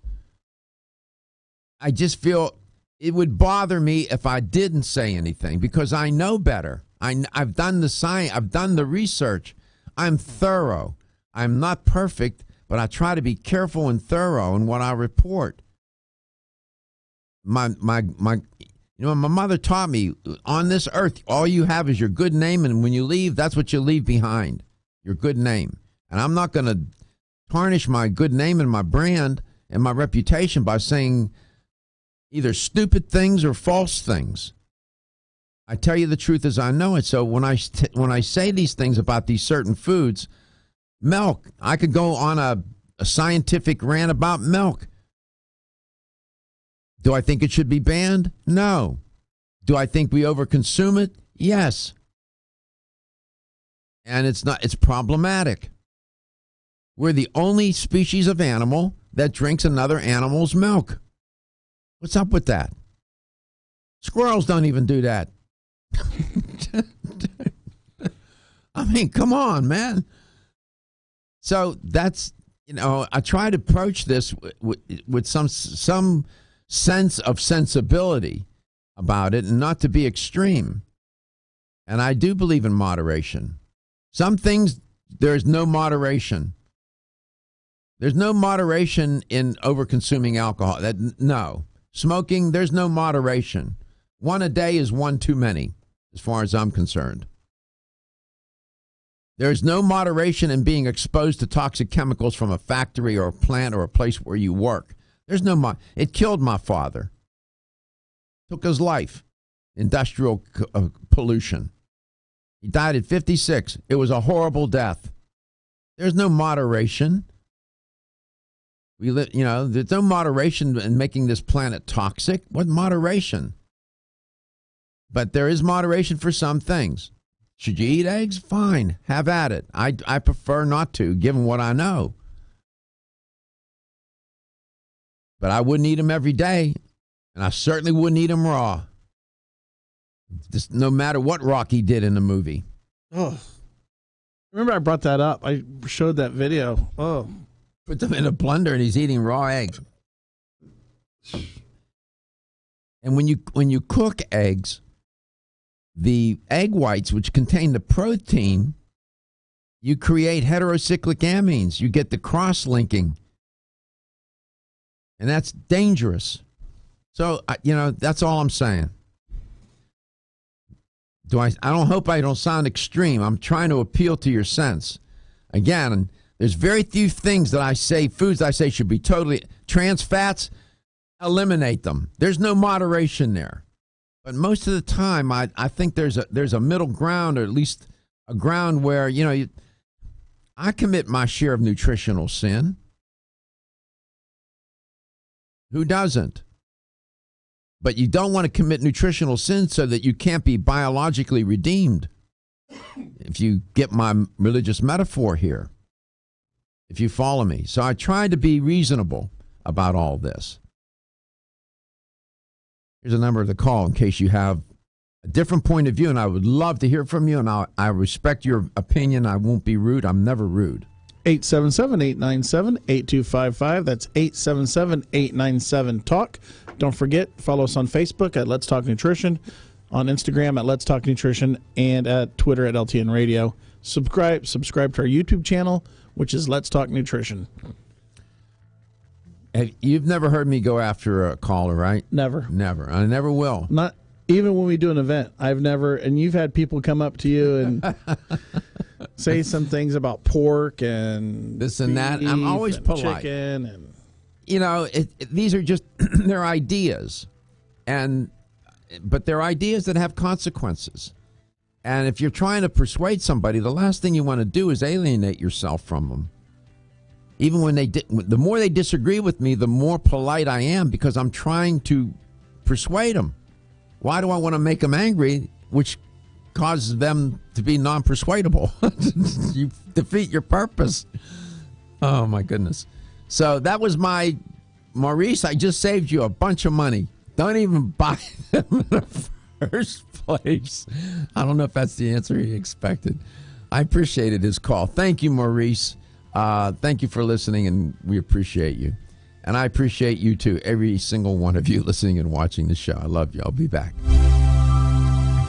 I just feel it would bother me if I didn't say anything because I know better. I've done the science. I've done the research. I'm thorough. I'm not perfect, but I try to be careful and thorough in what I report. My mother taught me on this earth, all you have is your good name, and when you leave, that's what you leave behind, your good name. And I'm not going to tarnish my good name and my brand and my reputation by saying either stupid things or false things. I tell you the truth as I know it. So when I say these things about these certain foods, milk, I could go on a scientific rant about milk. Do I think it should be banned? No. Do I think we overconsume it? Yes. And it's problematic. We're the only species of animal that drinks another animal's milk. What's up with that? Squirrels don't even do that. I mean, come on, man. So that's, I try to approach this with some sense of sensibility about it and not to be extreme. And I do believe in moderation. Some things, there's no moderation. There's no moderation in over-consuming alcohol. No. Smoking, there's no moderation. One a day is one too many, as far as I'm concerned. There's no moderation in being exposed to toxic chemicals from a factory or a plant or a place where you work. There's no it killed my father. Took his life. Industrial pollution. He died at 56. It was a horrible death. There's no moderation. There's no moderation in making this planet toxic. What moderation? But there is moderation for some things. Should you eat eggs? Fine. Have at it. I prefer not to, given what I know. But I wouldn't eat them every day. And I certainly wouldn't eat them raw. Just no matter what Rocky did in the movie. Oh. Remember I brought that up. I showed that video. Oh. Put them in a blender and he's eating raw eggs. And when you cook eggs, the egg whites, which contain the protein, you create heterocyclic amines. You get the cross-linking. And that's dangerous. So, that's all I'm saying. I don't hope I don't sound extreme. I'm trying to appeal to your sense. Again, there's very few things that I say, foods I say should be totally, trans fats, eliminate them. There's no moderation there. But most of the time, I think there's a middle ground, or at least a ground where, I commit my share of nutritional sin. Who doesn't? But you don't want to commit nutritional sin so that you can't be biologically redeemed. If you get my religious metaphor here. If you follow me. So I try to be reasonable about all this. Here's a number of the call in case you have a different point of view, and I would love to hear from you, and I respect your opinion. I won't be rude. I'm never rude. 877-897-8255. That's 877-897-TALK. Don't forget, follow us on Facebook at Let's Talk Nutrition, on Instagram at Let's Talk Nutrition, and at Twitter at LTN Radio. Subscribe to our YouTube channel, which is Let's Talk Nutrition. You've never heard me go after a caller, right? Never. Never. I never will. Not even when we do an event. I've never, and you've had people come up to you and say some things about pork and this and that. I'm always polite. Chicken and these are just they're ideas, but they're ideas that have consequences. And if you're trying to persuade somebody, the last thing you want to do is alienate yourself from them. Even when the more they disagree with me, the more polite I am because I'm trying to persuade them. Why do I want to make them angry, which causes them to be non-persuadable? You defeat your purpose. Oh, my goodness. So that was my, Maurice, I just saved you a bunch of money. Don't even buy them in the first place. I don't know if that's the answer he expected. I appreciated his call. Thank you, Maurice. Thank you for listening, and we appreciate you. And I appreciate you, too, every single one of you listening and watching the show. I love you. I'll be back.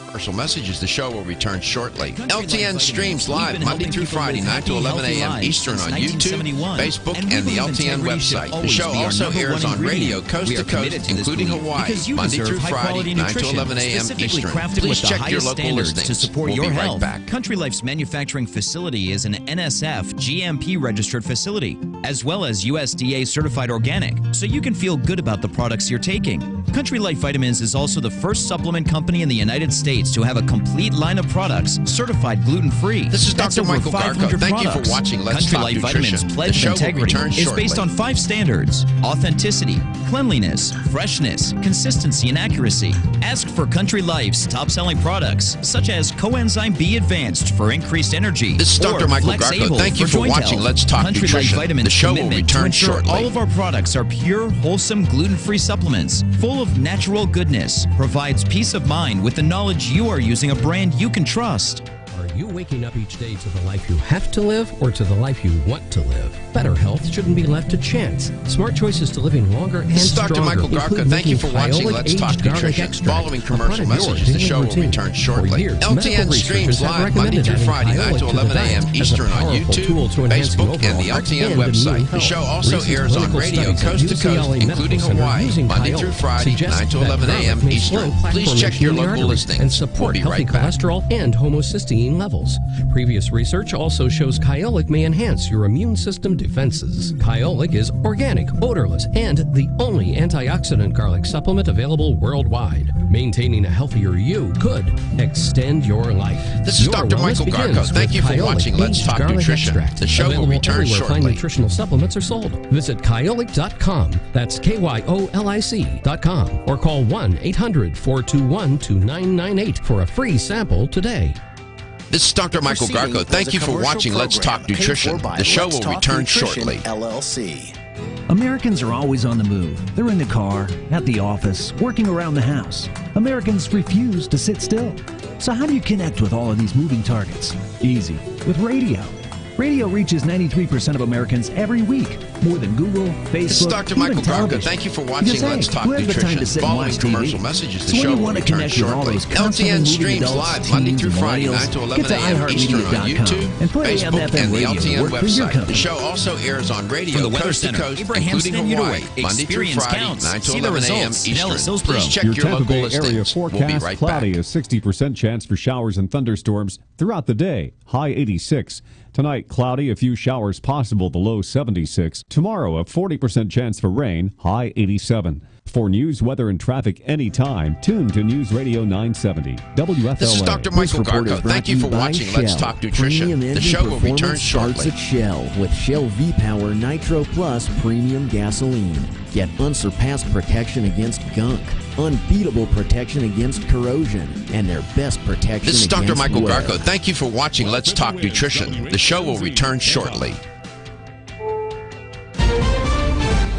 Commercial messages. The show will return shortly. LTN streams live Monday through Friday, 9 to 11 a.m. Eastern on YouTube, Facebook, and the LTN website. The show also airs on radio coast to coast, including Hawaii, Monday through Friday, 9 to 11 a.m. Eastern. Please check your local listings. To support we'll your be health. Right back. Country Life's manufacturing facility is an NSF GMP registered facility. as well as USDA certified organic, so you can feel good about the products you're taking. Country Life Vitamins is also the first supplement company in the United States to have a complete line of products certified gluten-free. This is That's Dr. over Michael 500 Garko. Thank you products. for watching Let's Country Talk Life Nutrition. Vitamins' The pledge show of will integrity return is shortly. based on 5 standards: authenticity, cleanliness, freshness, consistency, and accuracy. Ask for Country Life's top-selling products, such as Coenzyme B Advanced for increased energy. This is Dr. or Michael Flex Garko. Able Thank you for joint watching health. Let's Talk Country Nutrition. Life Vitamins' The show will commitment to return ensure shortly. all of our products are pure, wholesome, gluten-free supplements, full of natural goodness, provides peace of mind with the knowledge you are using a brand you can trust. Are you waking up each day to the life you have to live or to the life you want to live? Better health shouldn't be left to chance. Smart choices to living longer and This is Dr. stronger Michael Garko. include Thank you for making watching Kyolic Let's Talk aged garlic Nutrition. extract Following a commercial part of your messages, the daily show will routine. return shortly. For years, LTN medical streams researchers have live Monday recommended through adding Friday, 9 Kyolic to the 11 a.m. diet as a Eastern on powerful YouTube, tool to enhancing Facebook, and the overall LTN health and website. immune The show health. also Recent airs on clinical radio studies at coast to coast, UCLA Medical including Center Hawaii, using Monday Kyolic through Friday, suggests 9 to that 11 garlic a.m. may slow Eastern. plaque Please check your formation in the local arteries listings. and support We'll be healthy right back. cholesterol and homocysteine levels. Previous research also shows Kyolic may enhance your immune system defenses. Kyolic is organic, odorless, and the only antioxidant garlic supplement available worldwide. Maintaining a healthier you could extend your life. This is Your Dr. wellness Michael begins Garko. Thank with you for Kyolic watching Let's aged Talk garlic Nutrition. extract. The show will Available return everywhere fine shortly. nutritional supplements are sold. Visit Kyolic.com. That's KYOLIC.com. Or call 1-800-421-2998 for a free sample today. This is Dr. Michael Proceeding Garko. Thank was a you for commercial watching Let's program Talk paid for Nutrition. by The show Let's will Talk return Nutrition, shortly. LLC. Americans are always on the move. They're in the car, at the office, working around the house. Americans refuse to sit still. So how do you connect with all of these moving targets? Easy. With radio. Radio reaches 93% of Americans every week. More than Google, Facebook, This is Dr. Michael even Garko. television. Thank you for watching Because, hey, Let's Talk who has the time Nutrition. to sit and Following watch commercial TV? messages, the So when show you will want to return connect with all shortly. those constantly LTN moving streams adults, live Monday teens, through and Friday, millennials, 9 to 11 get to a.m. Eastern on iHeartMedia.com YouTube, and put Facebook, AM/FM and the radio to LTN work for your website. The company. show also airs on radio From the Weather coast to Center, coast, Abraham including Stan Hawaii, Udoy. Monday through Experience Friday, counts. 9 to See the 11 a.m. results in Eastern. Ellis Hillsboro. Please check Your your Tampa local Bay area listings. We'll be forecast right cloudy, back. a 60% chance for showers and thunderstorms throughout the day. High 86. Tonight, cloudy, a few showers possible, the low 76. Tomorrow, a 40% chance for rain, high 87. For news, weather, and traffic anytime, tune to News Radio 970, WFLA. This is Dr. Michael Garko. Thank you for watching Let's Talk Nutrition. The show will return Starts shortly. at Shell with Shell V-Power Nitro Plus Premium Gasoline. Get unsurpassed protection against gunk, unbeatable protection against corrosion, and their best protection This is Dr. against Michael wear. Garko. Thank you for watching Let's Talk Nutrition. The show will return shortly.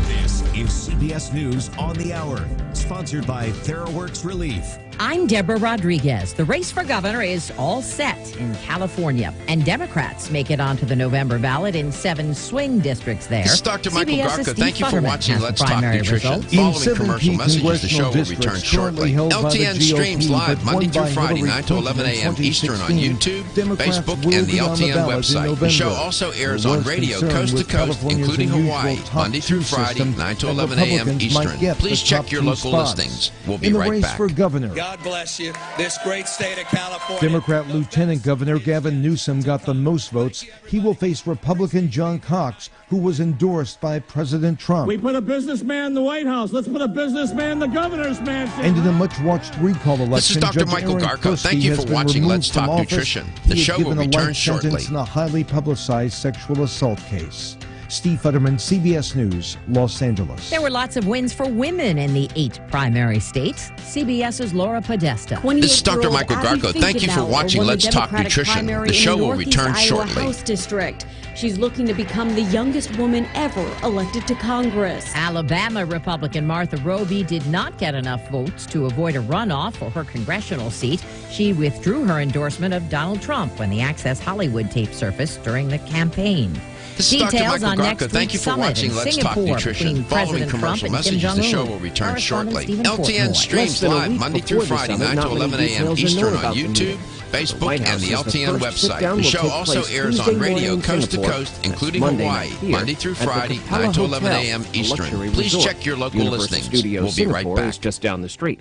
This is CBS News on the Hour, sponsored by TheraWorks Relief. I'm Deborah Rodriguez. The race for governor is all set in California, and Democrats make it onto the November ballot in 7 swing districts there. This is Dr. Michael CBS's Garko. Steve Thank you for Futterman watching has Let's the Talk primary Nutrition. results. Following commercial messages, the show will return shortly. LTN streams live Monday through Friday, 9 to 11 a.m. Eastern on YouTube, Facebook, and the LTN website. The show also airs on radio coast to coast, including Hawaii, Monday through Friday, 9 to 11 a.m. Eastern. Please check your local listings. We'll be right back. For governor. God bless you, this great state of California. Democrat Lieutenant Governor Gavin Newsom got the most votes. He will face Republican John Cox, who was endorsed by President Trump. We put a businessman in the White House. Let's put a business-man in the governor's mansion. And in a much-watched recall election, This is Dr. Judge Michael Aaron Garko. Kursky Thank you has for been watching removed Let's from Talk office. Nutrition. He The is show given will a return life shortly. sentence in a highly publicized sexual assault case. Steve Futterman, CBS News, Los Angeles. There were lots of wins for women in the 8 primary states. CBS's Laura Podesta. This is Dr. Michael Garko. Thank you for watching Let's Talk Nutrition. The show will return shortly. House district. She's looking to become the youngest woman ever elected to Congress. Alabama Republican Martha Roby did not get enough votes to avoid a runoff for her congressional seat. She withdrew her endorsement of Donald Trump when the Access Hollywood tape surfaced during the campaign. This is Dr. Details Michael on Garko. next Thank you week's for summit watching in Let's Talk Singapore Nutrition. between Following President Trump commercial and Kim messages, the show Jong-un. will return Correspondent shortly. Stephen LTN Portnoy. streams live Monday through Friday, 9 to 11 a.m. Eastern on YouTube, Facebook, and the LTN website. The show also airs on radio coast to coast, including Hawaii, Monday through Friday, 9 to 11 a.m. Eastern. Please check your local listings. We'll be right Singapore back. is just down the street.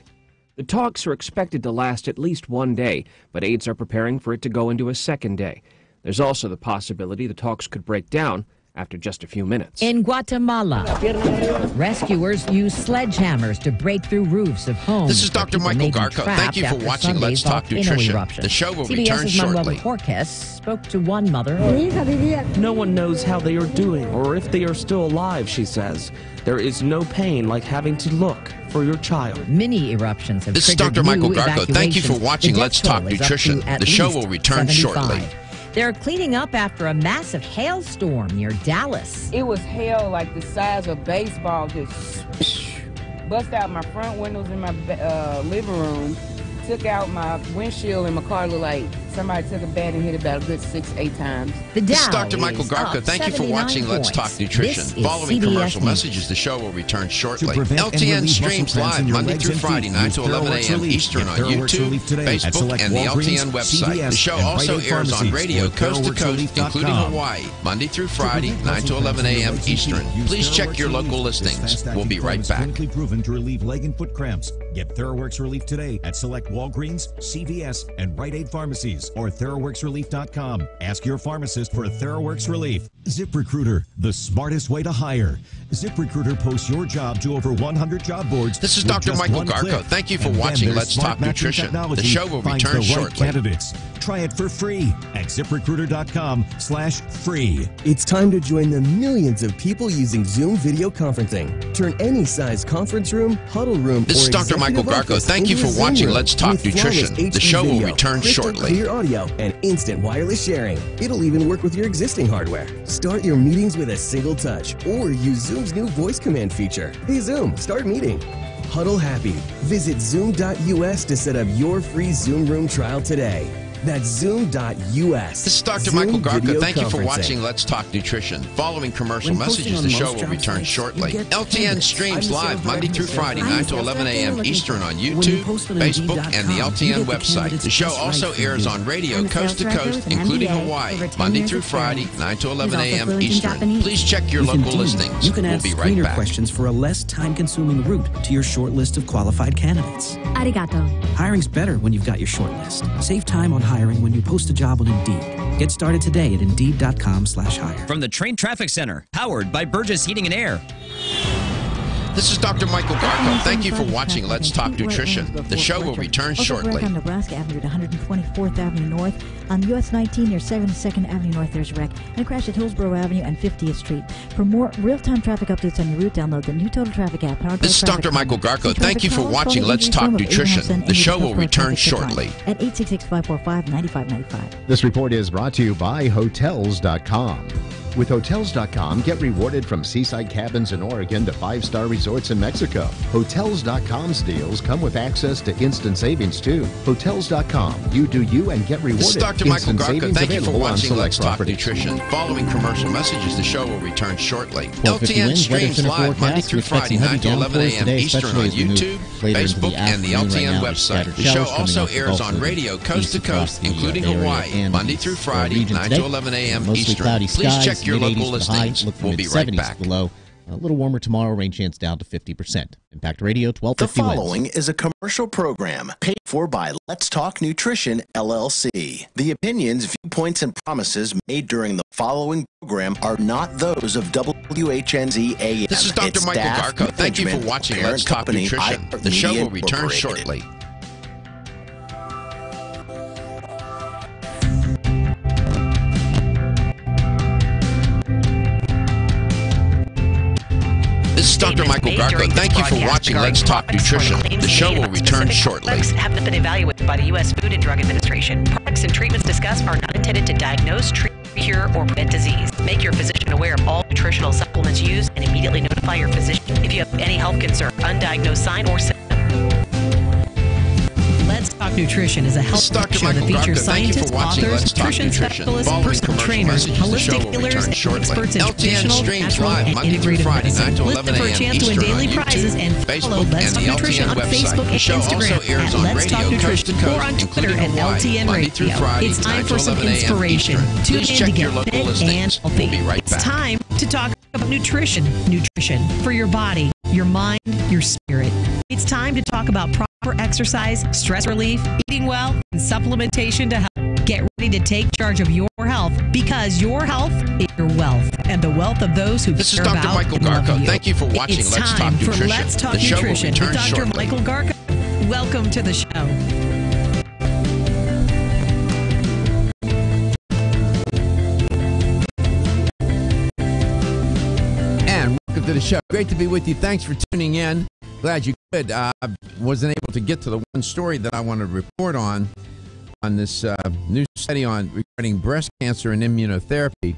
The talks are expected to last at least one day, but aides are preparing for it to go into a second day. There's also the possibility the talks could break down after just a few minutes. In Guatemala, rescuers use sledgehammers to break through roofs of homes. This is Dr. Michael Garko. Thank you for watching Let's Talk Nutrition. The show will return shortly. Jorquez spoke to one mother. No one knows how they are doing or if they are still alive, she says. There is no pain like having to look for your child. Mini eruptions have This is triggered Dr. Michael new Garko. Thank you for evacuations. watching The Let's death Talk toll is up Nutrition. to at The show least will return 75. shortly. They're cleaning up after a massive hailstorm near Dallas. It was hail like the size of a baseball, just bust out my front windows in my living room, took out my windshield in my car. Looked like somebody took a bat and hit it about a good 6-8 times. The This is Dow Dr. Michael is Garko. up Thank you for 79 watching Let's Talk points. Nutrition. This is Following CBS commercial News. messages, the show will return shortly. prevent and LTN relieve streams muscle cramps in live your Monday legs through and Friday, feet. 9 to Use 11 TheraWorks a.m. Relief. Eastern Get on TheraWorks YouTube, Relief today at Facebook, select and the Walgreens, LTN website. CVS, The show and also Rite Aid airs on pharmacies radio or coast to coast, TheraWorksRelief.com. including Hawaii, Monday through Friday, 9 to 11 a.m. Eastern. Please check your local listings. We'll be right back. Clinically proven to relieve leg and foot cramps. Get TheraWorks Relief today at select Walgreens, CVS, and Rite Aid pharmacies or TheraWorksRelief.com. Ask your pharmacist for TheraWorks Relief. ZipRecruiter, the smartest way to hire. ZipRecruiter posts your job to over 100 job boards. This is with Dr. just Michael one Garko. click. Thank you for And then watching their Let's smart Talk matching Nutrition. The technology show will finds return the right shortly. candidates. Try it for free at ZipRecruiter.com/free. It's time to join the millions of people using Zoom video conferencing. Turn any size conference room, huddle room, This is or Dr. Michael executive Garko. office Thank you into for a Zoom watching room Let's Talk with flawless Nutrition. The HD show will video, return crystal shortly. clear audio, and instant wireless sharing. It'll even work with your existing hardware. Start your meetings with a single touch or use Zoom's new voice command feature. Hey Zoom, start meeting. Huddle happy. Visit Zoom.us to set up your free Zoom room trial today. That's Zoom.us. This is Dr. Zoom Michael Garko. video Thank you for conferencing. watching Let's Talk Nutrition. Following commercial When posting messages, on the most show will job return sites, shortly. you get LTN candidates. streams I'm live so Monday glad through you said Friday, that. 9 to I'm 11 so a.m. glad you Eastern on When you YouTube, post on Facebook, Indeed.com, and the you LTN get the website. candidates The show just also right for airs you. on radio I'm a coast to sales director coast, with an including MBA, Hawaii, over 10 Monday years through experience. Friday, 9 to He's 11 also a.m. fluent in Eastern. Japanese. Please check your With local Indeed, listings. you can We'll add be right screener back. questions for a less time-consuming route to your short list of qualified candidates. Arigato. Hiring's better when you've got your short list. Save time on hiring when you post a job on Indeed. Get started today at Indeed.com/hire. From the Train Traffic Center, powered by Burgess Heating and Air. This is Dr. Michael Garko. Thank you for watching Let's Talk Nutrition. The show will return Also shortly. wreck on Nebraska Avenue at 124th Avenue North. On US 19 near 72nd Avenue North, there's a wreck. And a crash at Hillsborough Avenue and 50th Street. For more real-time traffic updates on your route, download the new Total Traffic app. powered by This is Traffic Dr. Michael Calm. Garko. See Thank you traffic for calls, watching call Let's the Talk Agency Phone Nutrition. of The 897 show will 80 return traffic hotline shortly. at 866-545-9595. This report is brought to you by Hotels.com. With Hotels.com, get rewarded from seaside cabins in Oregon to 5-star resorts in Mexico. Hotels.com's deals come with access to instant savings, too. Hotels.com. You do you and get rewarded. This is Dr. Michael Instant Garko. savings Thank you for available on watching select Let's Talk properties. Nutrition. Following commercial messages, the show will return shortly. 12:50 LTN winds, streams weather center live Monday forecast. through We expect Friday, some 9 heavy to 11 downpours a.m. today, Eastern especially on as we move YouTube, later into Facebook, the and the afternoon. Right LTN now, there's website. scattered The show showers coming also off the airs Gulf on Coast, radio coast east to across coast, the including Bay Area Hawaii, and Monday east through Friday, region 9 today. to 11 a.m. Mostly Eastern. cloudy Please skies, check your mid-80s local for the high, listings. look for We'll be right mid-70s back. for the low. A little warmer tomorrow, rain chance down to 50%. Impact Radio, 12:50 The winds. following is a commercial program paid for by Let's Talk Nutrition, LLC. The opinions, viewpoints, and promises made during the following program are not those of WHNZ AM. This is Dr. its Michael staff, Garko. Thank you for management, watching parent Let's Talk company, Nutrition. The show iHeartMedia will return Incorporated. shortly. This is Dr. Michael Garko. Thank you for watching Let's Talk Nutrition. The show will return shortly. Products haven't been evaluated by the U.S. Food and Drug Administration. Products and treatments discussed are not intended to diagnose, treat, cure, or prevent disease. Make your physician aware of all nutritional supplements used and immediately notify your physician if you have any health concern, undiagnosed sign, or symptom. Let's Talk Nutrition is a health Dr. show that Michael features Garko. Thank you scientists, for watching authors, Let's Talk nutrition Nutrition. specialists, Following personal commercial trainers, messages, the show holistic will healers, return and shortly. experts in LTN traditional, streams natural, live and Monday through integrative Friday, medicine. 9 to Look 11 for a a.m. chance to win Eastern on daily prizes YouTube, and follow Facebook, Let's and Talk the Nutrition LTN on website. Facebook The and show also Instagram airs at on Let's Talk radio coast Nutrition to or coast, on Twitter including at Hawaii, LTN Monday through Radio. Friday, It's time 9 for to some 11 a.m. inspiration. Eastern. Tune Please in check to your get local fit and listings. healthy. We'll be right It's back. time to talk about nutrition. Nutrition for your body, your mind, your spirit. It's time to talk about proper exercise, stress relief, eating well, and supplementation to help. Get ready to take charge of your health because your health is your wealth. and the wealth of those who This is care Dr. about Michael and love Garko. you. Thank you for watching It's Let's time Talk for Nutrition. Let's Talk The show will Nutrition with return Dr. shortly. Michael Garko. Welcome to the show. And welcome to the show. Great to be with you. Thanks for tuning in. Glad you could. I wasn't able to get to the one story that I wanted to report on this new study regarding breast cancer and immunotherapy.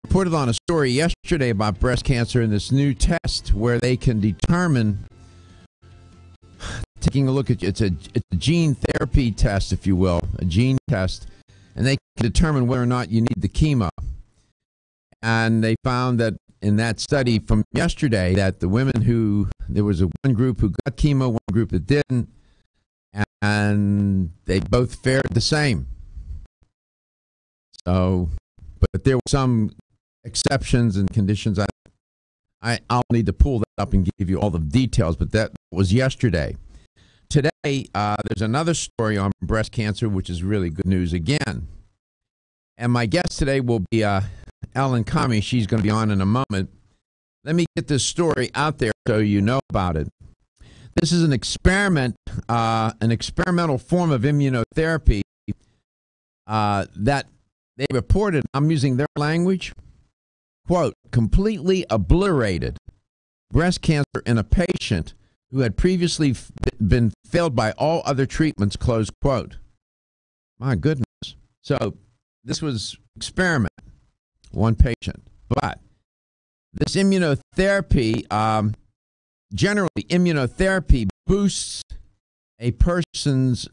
Reported on a story yesterday about breast cancer and this new test where they can determine, taking a look at it's a gene therapy test, if you will, a gene test, and they can determine whether or not you need the chemo. And they found that in that study from yesterday that the women there was one group who got chemo, one group that didn't, and they both fared the same. So, but there were some exceptions and conditions. I'll need to pull that up and give you all the details, but that was yesterday. Today, there's another story on breast cancer, which is really good news again. And my guest today will be Ellen Kami. She's going to be on in a moment. Let me get this story out there so you know about it. This is an experimental form of immunotherapy that they reported, I'm using their language, quote, completely obliterated breast cancer in a patient who had previously been failed by all other treatments, close quote. My goodness. So this was experiment, one patient. But this immunotherapy, generally immunotherapy boosts a person's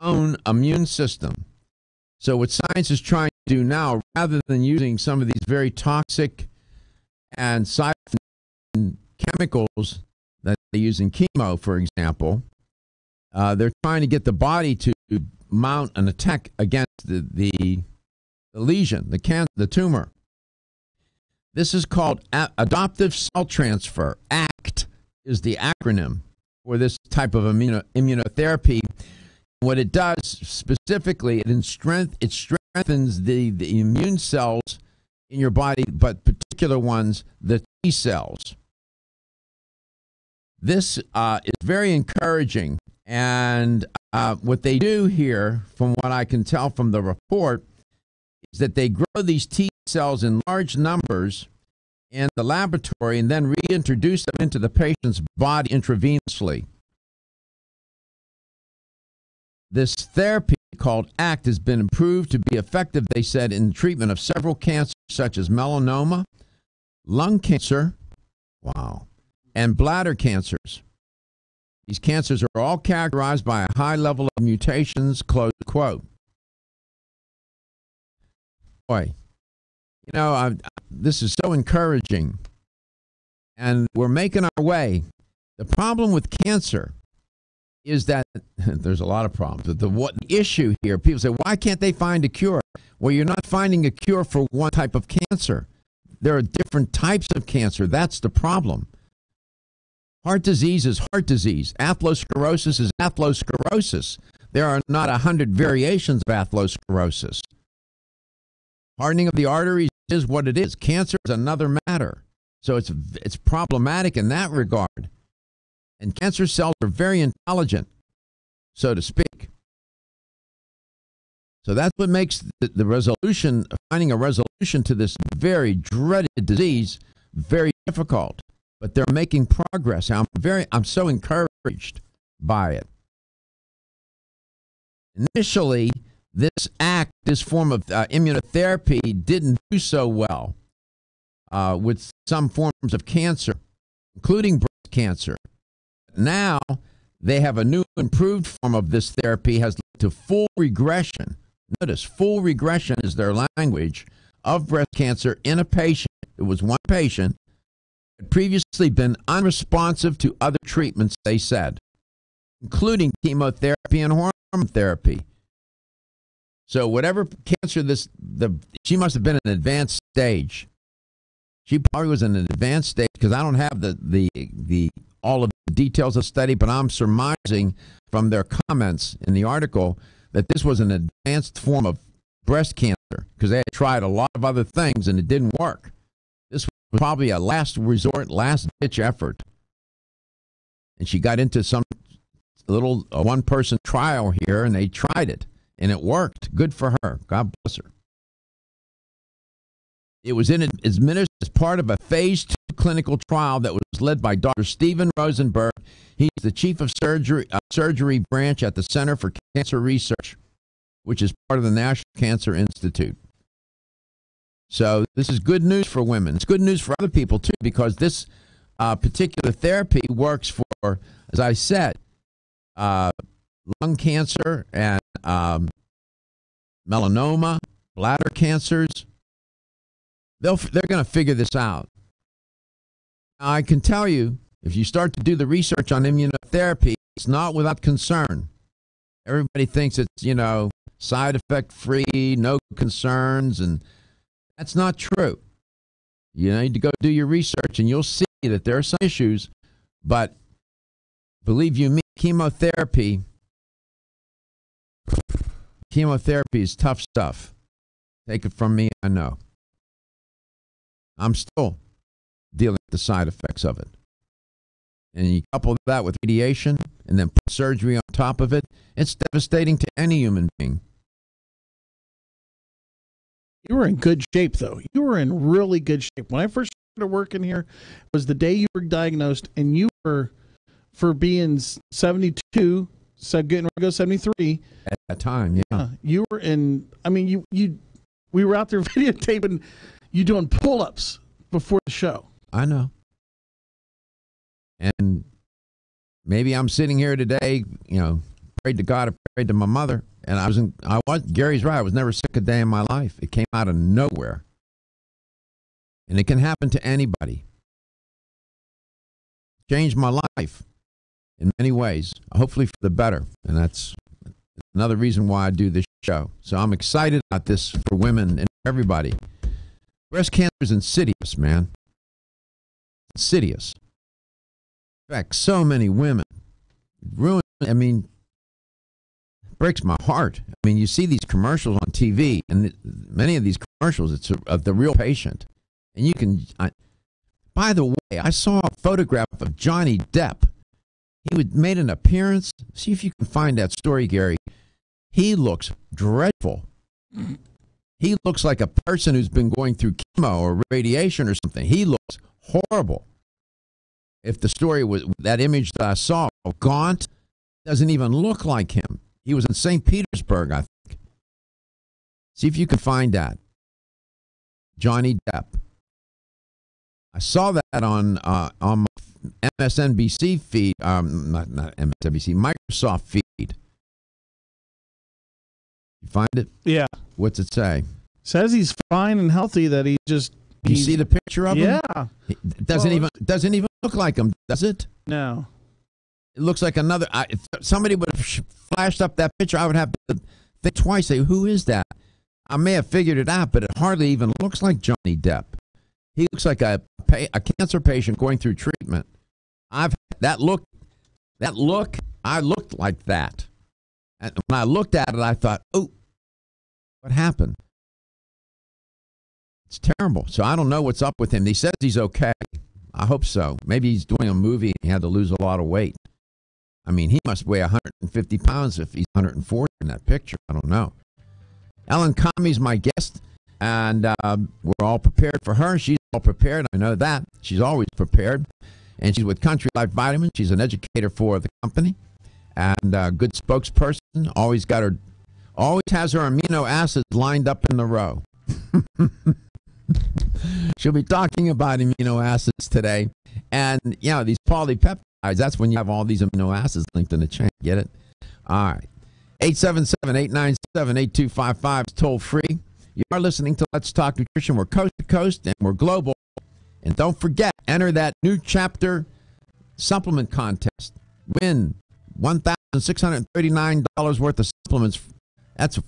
own immune system. So what science is trying to do now, rather than using some of these very toxic and silent chemicals that they use in chemo, for example, they're trying to get the body to mount an attack against the lesion, the tumor. This is called adoptive cell transfer. ACT is the acronym for this type of immunotherapy. What it does specifically, it strengthens the immune cells in your body, but particular ones, the T cells. This is very encouraging, and what they do here, from what I can tell from the report, is that they grow these T cells in large numbers in the laboratory and then reintroduce them into the patient's body intravenously. This therapy called ACT has been improved to be effective, they said, in the treatment of several cancers such as melanoma, lung cancer, and bladder cancers. These cancers are all characterized by a high level of mutations, close quote. Boy, this is so encouraging, and we're making our way. The problem with cancer is that there's a lot of problems. The issue here, people say, why can't they find a cure? Well, you're not finding a cure for one type of cancer. There are different types of cancer. That's the problem. Heart disease is heart disease. Atherosclerosis is atherosclerosis. There are not 100 variations of atherosclerosis. Hardening of the arteries is what it is. Cancer is another matter. So it's problematic in that regard. And cancer cells are very intelligent, so to speak. So that's what makes the resolution, finding a resolution to this very dreaded disease, very difficult. But they're making progress. I'm so encouraged by it. Initially, this form of immunotherapy didn't do so well with some forms of cancer, including breast cancer. Now, they have a new improved form of this therapy has led to full regression. Notice, full regression is their language of breast cancer in a patient. It was one patient who had previously been unresponsive to other treatments, they said, including chemotherapy and hormone therapy. So whatever cancer she must have been in an advanced stage. She probably was in an advanced stage because I don't have the all of the details of the study, but I'm surmising from their comments in the article that this was an advanced form of breast cancer because they had tried a lot of other things and it didn't work. was probably a last resort, last-ditch effort. And she got into some little one-person trial here, and they tried it, and it worked. Good for her. God bless her. It was administered as part of a phase 2 clinical trial that was led by Dr. Steven Rosenberg. He's the chief of surgery branch at the Center for Cancer Research, which is part of the National Cancer Institute. So this is good news for women. It's good news for other people, too, because this particular therapy works for, as I said, lung cancer and melanoma, bladder cancers. They're going to figure this out. Now, I can tell you, if you start to do the research on immunotherapy, it's not without concern. Everybody thinks it's, side effect free, no concerns, and that's not true. You need to go do your research, and you'll see that there are some issues, but believe you me, chemotherapy is tough stuff. Take it from me, I know. I'm still dealing with the side effects of it. And you couple that with radiation and then put surgery on top of it, it's devastating to any human being. You were in good shape, though. You were in really good shape. When I first started working here, was the day you were diagnosed, and you were, for being 72, getting ready to go 73. At that time, yeah. You were in, we were out there videotaping you doing pull-ups before the show. I know. And maybe I'm sitting here today, prayed to God, I prayed to my mother, and Gary's right, I was never sick a day in my life. It came out of nowhere. And it can happen to anybody. Changed my life in many ways, hopefully for the better. And that's another reason why I do this show. So I'm excited about this for women and everybody. Breast cancer is insidious, man. Insidious. Affects so many women. Breaks my heart. You see these commercials on TV, and many of these commercials, it's of the real patient. And you can, by the way, I saw a photograph of Johnny Depp. He made an appearance. See if you can find that story, Gary. He looks dreadful. He looks like a person who's been going through chemo or radiation or something. He looks horrible. If the story was that image that I saw, gaunt, doesn't even look like him. He was in St. Petersburg, I think. See if you can find that. Johnny Depp. I saw that on my MSNBC feed, not MSNBC, Microsoft feed. You find it? Yeah. What's it say? Says he's fine and healthy. That you see the picture of him? Yeah. It doesn't even look like him, does it? No. It looks like another. If somebody would have flashed up that picture, I would have to think twice. Say, who is that? I may have figured it out, but it hardly even looks like Johnny Depp. He looks like a cancer patient going through treatment. That look. I looked like that. And when I looked at it, I thought, oh, what happened? It's terrible. So I don't know what's up with him. He says he's okay. I hope so. Maybe he's doing a movie and he had to lose a lot of weight. He must weigh 150 pounds if he's 140 in that picture. I don't know. Ellen Comey's my guest, and we're all prepared for her. She's all prepared. I know that. She's always prepared. And she's with Country Life Vitamins. She's an educator for the company and a good spokesperson. Always has her amino acids lined up in the row. She'll be talking about amino acids today. And, these polypeptides, that's when you have all these amino acids linked in the chain. Get it? All right. 877-897-8255 is toll free. You are listening to Let's Talk Nutrition. We're coast to coast and we're global. And don't forget, enter that new chapter supplement contest. Win $1,639 worth of supplements. That's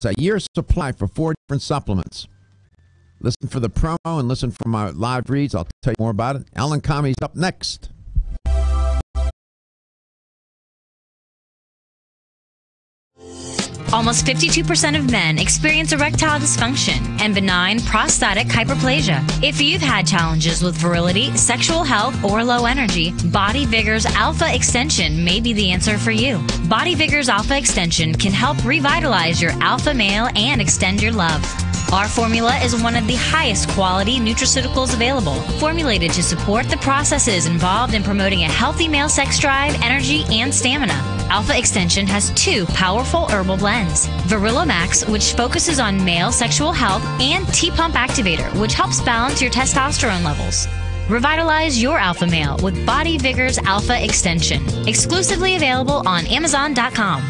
a year's supply for 4 different supplements. Listen for the promo and listen for my live reads. I'll tell you more about it. Ellen Comey's up next. Almost 52% of men experience erectile dysfunction and benign prostatic hyperplasia. If you've had challenges with virility, sexual health, or low energy, Body Vigor's Alpha Extension may be the answer for you. Body Vigor's Alpha Extension can help revitalize your alpha male and extend your love. Our formula is one of the highest quality nutraceuticals available, formulated to support the processes involved in promoting a healthy male sex drive, energy, and stamina. Alpha Extension has 2 powerful herbal blends, Virilla Max, which focuses on male sexual health, and T-Pump Activator, which helps balance your testosterone levels. Revitalize your alpha male with Body Vigor's Alpha Extension, exclusively available on Amazon.com.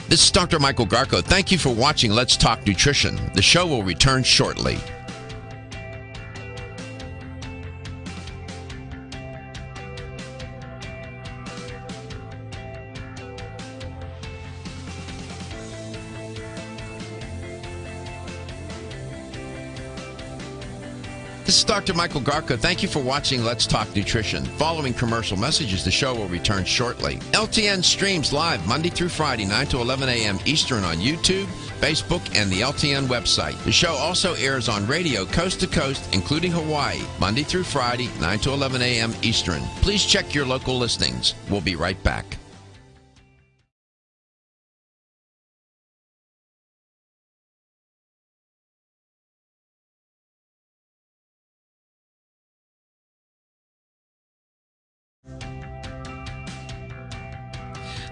This is Dr. Michael Garko. Thank you for watching Let's Talk Nutrition. The show will return shortly. This is Dr. Michael Garko. Thank you for watching Let's Talk Nutrition. Following commercial messages, the show will return shortly. LTN streams live Monday through Friday, 9 to 11 a.m. Eastern on YouTube, Facebook, and the LTN website. The show also airs on radio coast to coast, including Hawaii, Monday through Friday, 9 to 11 a.m. Eastern. Please check your local listings. We'll be right back.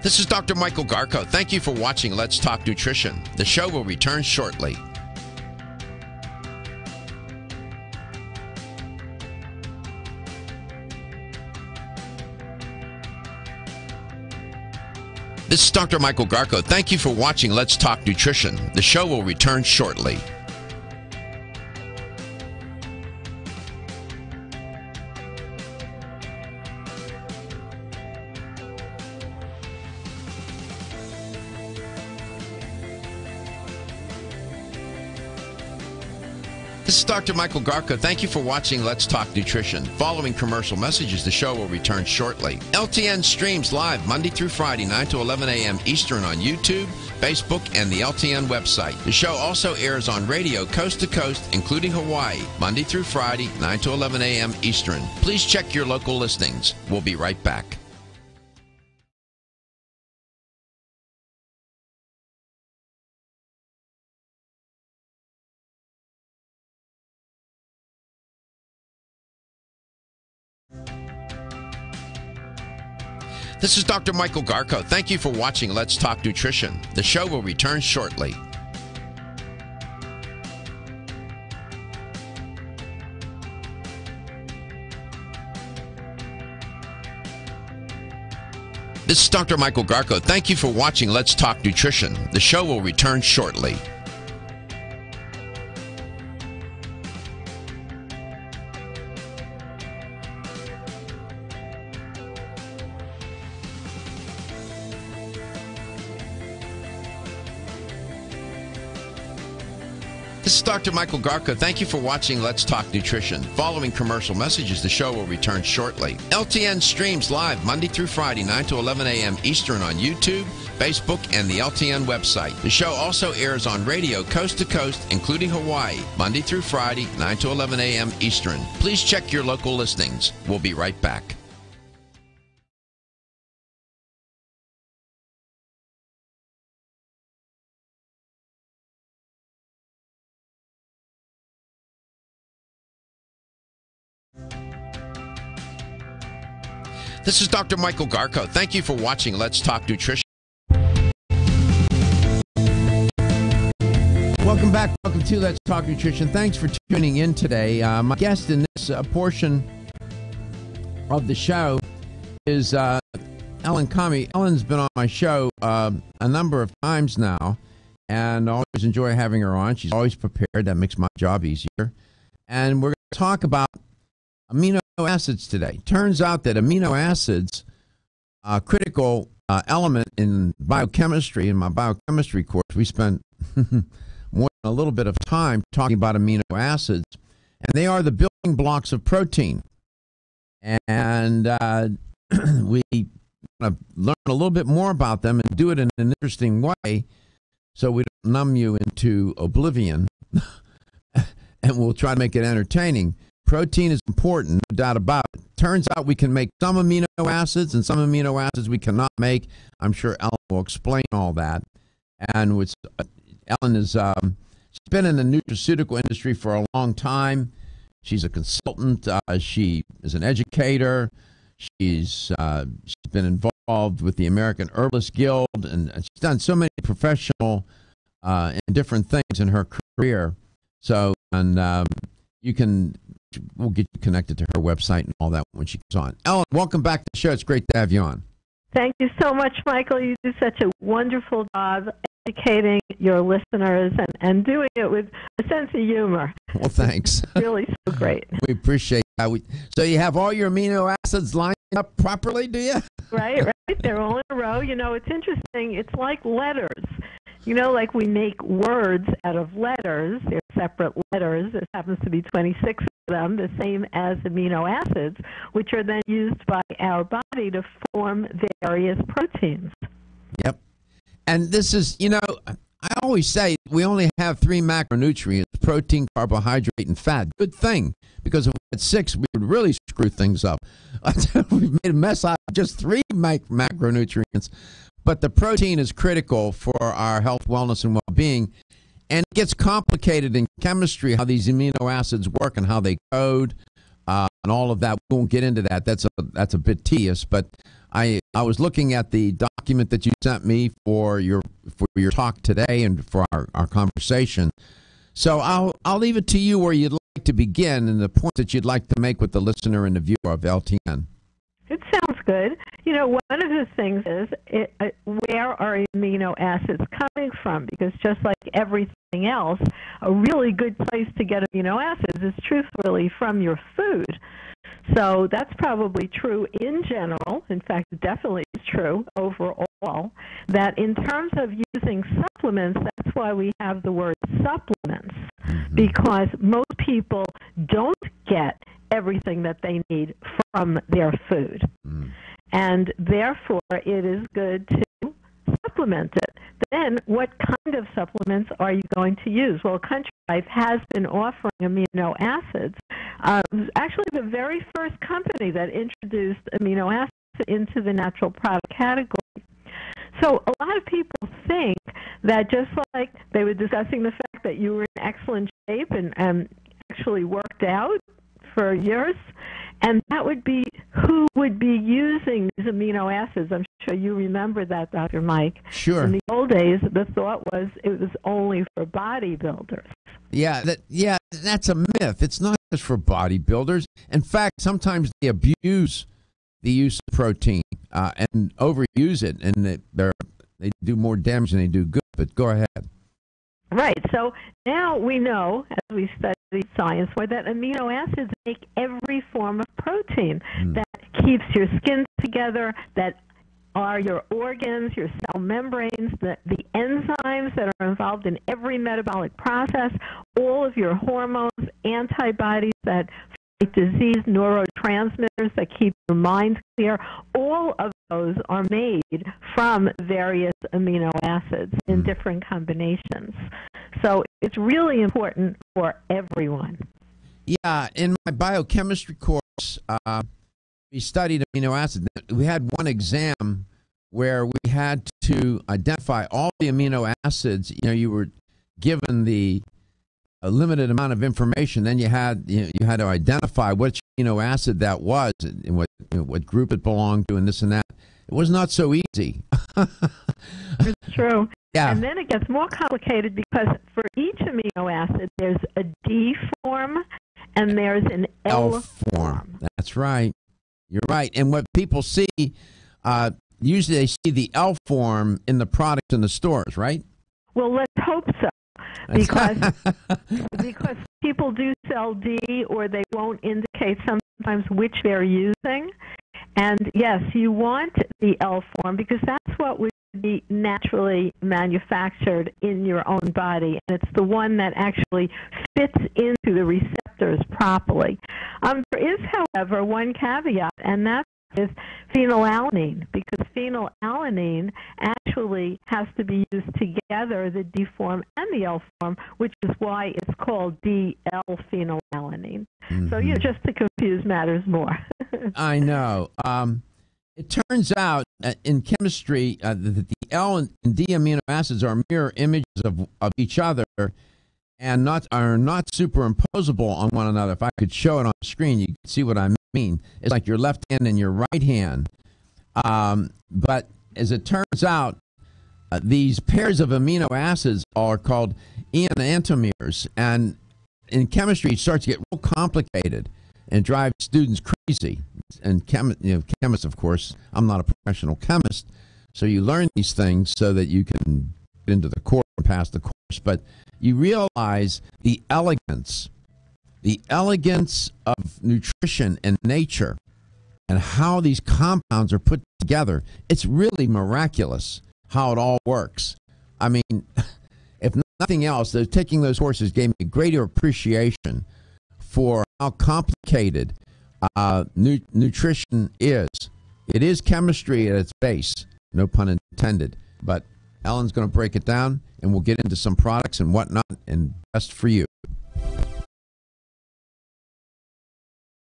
This is Dr. Michael Garko. Thank you for watching Let's Talk Nutrition. The show will return shortly. This is Dr. Michael Garko. Thank you for watching Let's Talk Nutrition. The show will return shortly. This is Dr. Michael Garko. Thank you for watching Let's Talk Nutrition. Following commercial messages, the show will return shortly. LTN streams live Monday through Friday, 9 to 11 a.m. Eastern on YouTube, Facebook, and the LTN website. The show also airs on radio coast to coast, including Hawaii, Monday through Friday, 9 to 11 a.m. Eastern. Please check your local listings. We'll be right back. This is Dr. Michael Garko. Thank you for watching Let's Talk Nutrition. The show will return shortly. This is Dr. Michael Garko. Thank you for watching Let's Talk Nutrition. The show will return shortly. This is Dr. Michael Garko. Thank you for watching Let's Talk Nutrition. Following commercial messages, the show will return shortly. LTN streams live Monday through Friday, 9 to 11 a.m. Eastern on YouTube, Facebook, and the LTN website. The show also airs on radio coast to coast, including Hawaii, Monday through Friday, 9 to 11 a.m. Eastern. Please check your local listings. We'll be right back. This is Dr. Michael Garko. Thank you for watching Let's Talk Nutrition. Welcome back. Welcome to Let's Talk Nutrition. Thanks for tuning in today. My guest in this portion of the show is Ellen Comey. Ellen's been on my show a number of times now, and I always enjoy having her on. She's always prepared. That makes my job easier. And we're going to talk about amino acids today. Turns out that amino acids are critical element in biochemistry. In my biochemistry course, we spent more than a little bit of time talking about amino acids, and they are the building blocks of protein. And we want to learn a little bit more about them and do it in an interesting way so we don't numb you into oblivion, and we'll try to make it entertaining. Protein is important, no doubt about it. Turns out we can make some amino acids, and some amino acids we cannot make. I'm sure Ellen will explain all that. And Ellen has she's been in the nutraceutical industry for a long time. She's a consultant. She is an educator. She's been involved with the American Herbalist Guild, and she's done so many professional and different things in her career. So, and we'll get you connected to her website and all that when she comes on. Ellen, welcome back to the show. It's great to have you on. Thank you so much, Michael. You do such a wonderful job educating your listeners and doing it with a sense of humor. Well, thanks. It's really so great. We appreciate that. So you have all your amino acids lined up properly, do you? Right. They're all in a row. You know, it's interesting. It's like letters. You know, like we make words out of letters. They're separate letters. There happens to be 26 of them, the same as amino acids, which are then used by our body to form various proteins. Yep. And this is, you know, I always say we only have 3 macronutrients: protein, carbohydrate, and fat. Good thing, because if we had 6, we would really screw things up. We made a mess out of just 3 macronutrients. But the protein is critical for our health, wellness, and well-being. And it gets complicated in chemistry, how these amino acids work and how they code and all of that. We won't get into that. That's a bit tedious. But I was looking at the document that you sent me for your talk today and for our conversation. So I'll leave it to you where you'd like to begin and the point that you'd like to make with the listener and the viewer of LTN. It sounds good. You know, one of the things is where are amino acids coming from? Because just like everything else, a really good place to get amino acids is truthfully from your food. So that's probably true in general. In fact, it definitely is true overall, that in terms of using supplements, that's why we have the word supplements, because most people don't get everything that they need from their food. And therefore, it is good to supplement it. Then, what kind of supplements are you going to use? Well, Country Life has been offering amino acids. Actually, the very first company that introduced amino acids into the natural product category. So a lot of people think that just like they were discussing the fact that you were in excellent shape and actually worked out for years, and that would be who would be using these amino acids. I'm sure you remember that, Dr. Mike. Sure. In the old days, the thought was it was only for bodybuilders. Yeah, that's a myth. It's not just for bodybuilders. In fact, sometimes they abuse the use of protein and overuse it, and they do more damage than they do good. But go ahead. Right. So now we know, as we study science, that amino acids make every form of protein that keeps your skin together, that are your organs, your cell membranes, the enzymes that are involved in every metabolic process, all of your hormones, antibodies that fight disease, neurotransmitters that keep your mind clear. All of those are made from various amino acids in different combinations. So it's really important for everyone. Yeah, in my biochemistry course, we studied amino acids. We had one exam where we had to identify all the amino acids. You know, you were given a limited amount of information. Then you had to identify which amino acid that was and what group it belonged to, and this and that. It was not so easy. It's true. Yeah. And then it gets more complicated because for each amino acid, there's a D form and there's an L form. That's right. You're right. And what people see, usually they see the L form in the products in the stores, right? Well, let's hope so. Because people do sell D, or they won't indicate sometimes which they're using. And yes, you want the L form because that's what would be naturally manufactured in your own body, and it's the one that actually fits into the receptors properly. There is, however, one caveat, and that is phenylalanine, because phenylalanine actually has to be used together, the D form and the L form, which is why it's called DL-phenylalanine. So, just to confuse matters more. I know. It turns out in chemistry that the L and D amino acids are mirror images of each other and are not superimposable on one another. If I could show it on the screen, you can see what I mean. It's like your left hand and your right hand. But as it turns out, these pairs of amino acids are called enantiomers. And in chemistry, it starts to get real complicated and drive students crazy. And chemists, of course, I'm not a professional chemist, so you learn these things so that you can get into the course and pass the course. But you realize the elegance of nutrition and nature and how these compounds are put together. It's really miraculous how it all works. I mean, if nothing else, taking those courses gave me a greater appreciation for how complicated nutrition is. It is chemistry at its base, no pun intended. But Ellen's going to break it down, and we'll get into some products and whatnot, and best for you.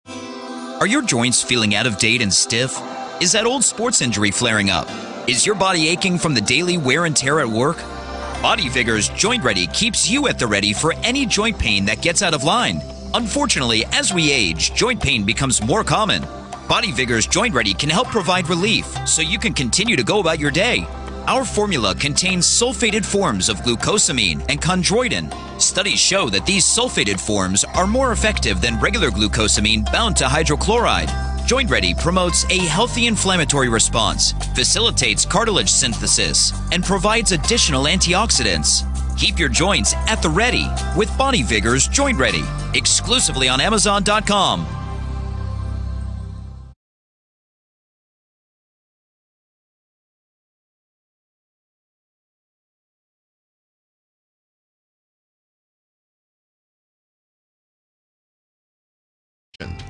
Are your joints feeling out of date and stiff? Is that old sports injury flaring up? Is your body aching from the daily wear and tear at work? Body Vigor's Joint Ready keeps you at the ready for any joint pain that gets out of line. Unfortunately, as we age, joint pain becomes more common. Body Vigor's Joint Ready can help provide relief so you can continue to go about your day. Our formula contains sulfated forms of glucosamine and chondroitin. Studies show that these sulfated forms are more effective than regular glucosamine bound to hydrochloride. Joint Ready promotes a healthy inflammatory response, facilitates cartilage synthesis, and provides additional antioxidants. Keep your joints at the ready with Body Vigor's Joint Ready, exclusively on Amazon.com.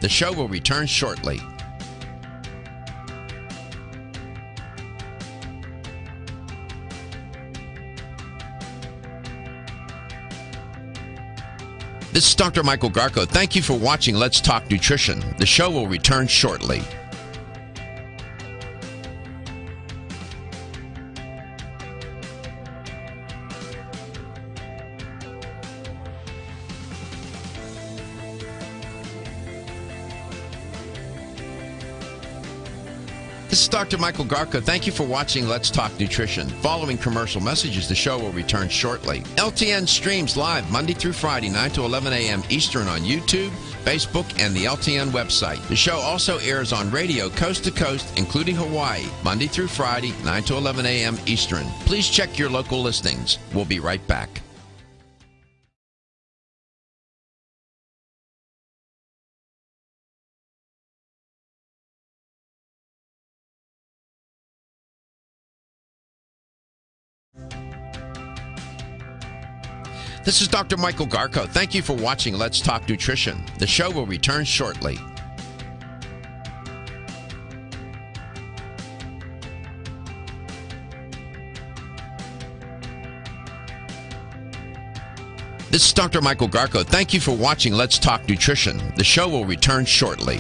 The show will return shortly. This is Dr. Michael Garko. Thank you for watching Let's Talk Nutrition. The show will return shortly. This is Dr. Michael Garko. Thank you for watching Let's Talk Nutrition. Following commercial messages, the show will return shortly. LTN streams live Monday through Friday, 9 to 11 a.m. Eastern on YouTube, Facebook, and the LTN website. The show also airs on radio coast to coast, including Hawaii, Monday through Friday, 9 to 11 a.m. Eastern. Please check your local listings. We'll be right back. This is Dr. Michael Garko. Thank you for watching Let's Talk Nutrition. The show will return shortly. This is Dr. Michael Garko. Thank you for watching Let's Talk Nutrition. The show will return shortly.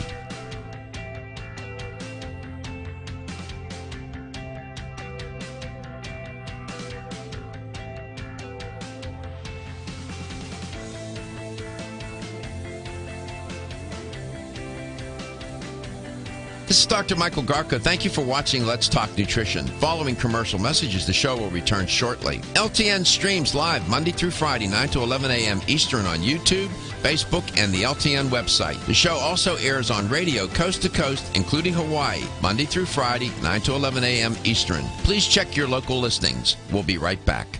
This is Dr. Michael Garko. Thank you for watching Let's Talk Nutrition. Following commercial messages, the show will return shortly. LTN streams live Monday through Friday, 9 to 11 a.m. Eastern on YouTube, Facebook, and the LTN website. The show also airs on radio coast to coast, including Hawaii, Monday through Friday, 9 to 11 a.m. Eastern. Please check your local listings. We'll be right back.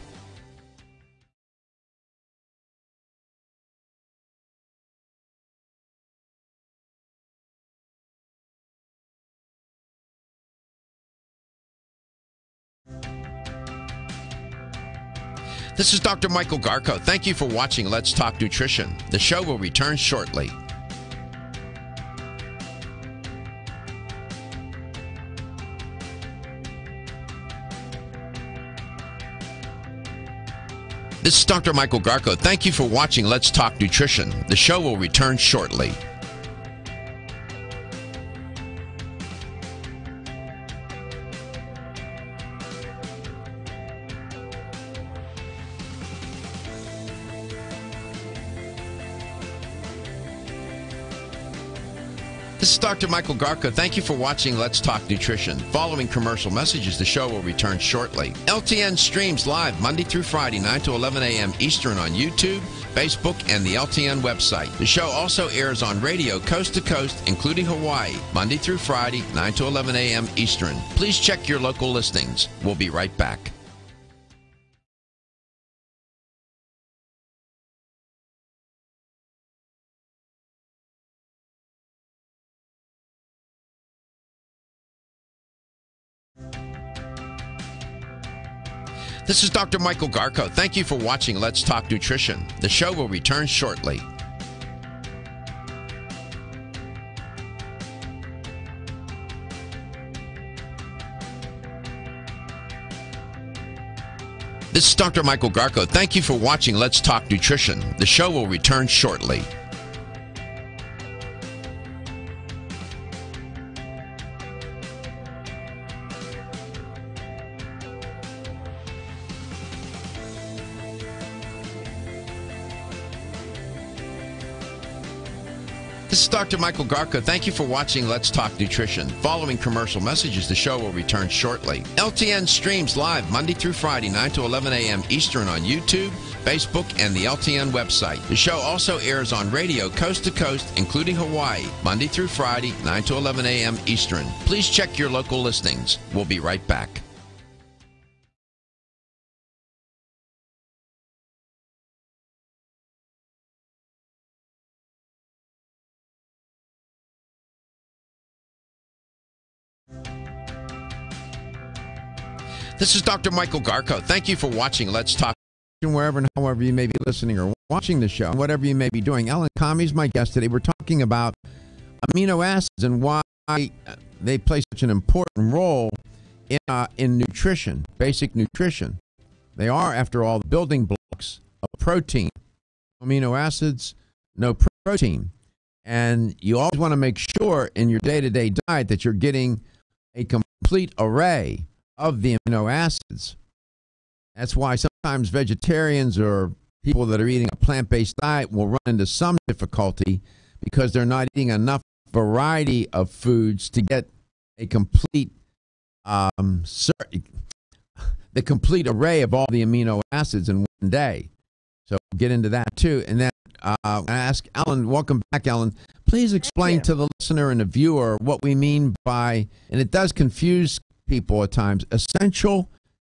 This is Dr. Michael Garko. Thank you for watching Let's Talk Nutrition. The show will return shortly. This is Dr. Michael Garko. Thank you for watching Let's Talk Nutrition. The show will return shortly. This is Dr. Michael Garko. Thank you for watching Let's Talk Nutrition. Following commercial messages, the show will return shortly. LTN streams live Monday through Friday, 9 to 11 a.m. Eastern on YouTube, Facebook, and the LTN website. The show also airs on radio coast to coast, including Hawaii, Monday through Friday, 9 to 11 a.m. Eastern. Please check your local listings. We'll be right back. This is Dr. Michael Garko. Thank you for watching Let's Talk Nutrition. The show will return shortly. This is Dr. Michael Garko. Thank you for watching Let's Talk Nutrition. The show will return shortly. This is Dr. Michael Garko. Thank you for watching Let's Talk Nutrition. Following commercial messages, the show will return shortly. LTN streams live Monday through Friday, 9 to 11 a.m. Eastern on YouTube, Facebook, and the LTN website. The show also airs on radio coast to coast, including Hawaii, Monday through Friday, 9 to 11 a.m. Eastern. Please check your local listings. We'll be right back. This is Dr. Michael Garko. Thank you for watching Let's Talk. Wherever and however you may be listening or watching the show, whatever you may be doing. Ellen Comey is my guest today. We're talking about amino acids and why they play such an important role in nutrition, basic nutrition. They are, after all, the building blocks of protein. Amino acids, no protein. And you always want to make sure in your day-to-day diet that you're getting a complete array of the amino acids. That's why sometimes vegetarians or people that are eating a plant-based diet will run into some difficulty because they're not eating enough variety of foods to get a complete the complete array of all the amino acids in one day. So we'll get into that too. And then I ask Ellen, welcome back, Ellen. Please explain to the listener and the viewer what we mean by, and it does confuse people at times, essential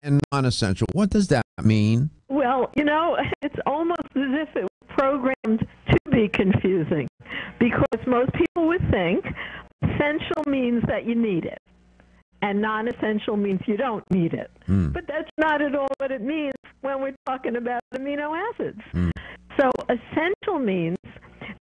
and non-essential. What does that mean? Well, you know, it's almost as if it was programmed to be confusing, because most people would think essential means that you need it, and non-essential means you don't need it. But that's not at all what it means when we're talking about amino acids. So essential means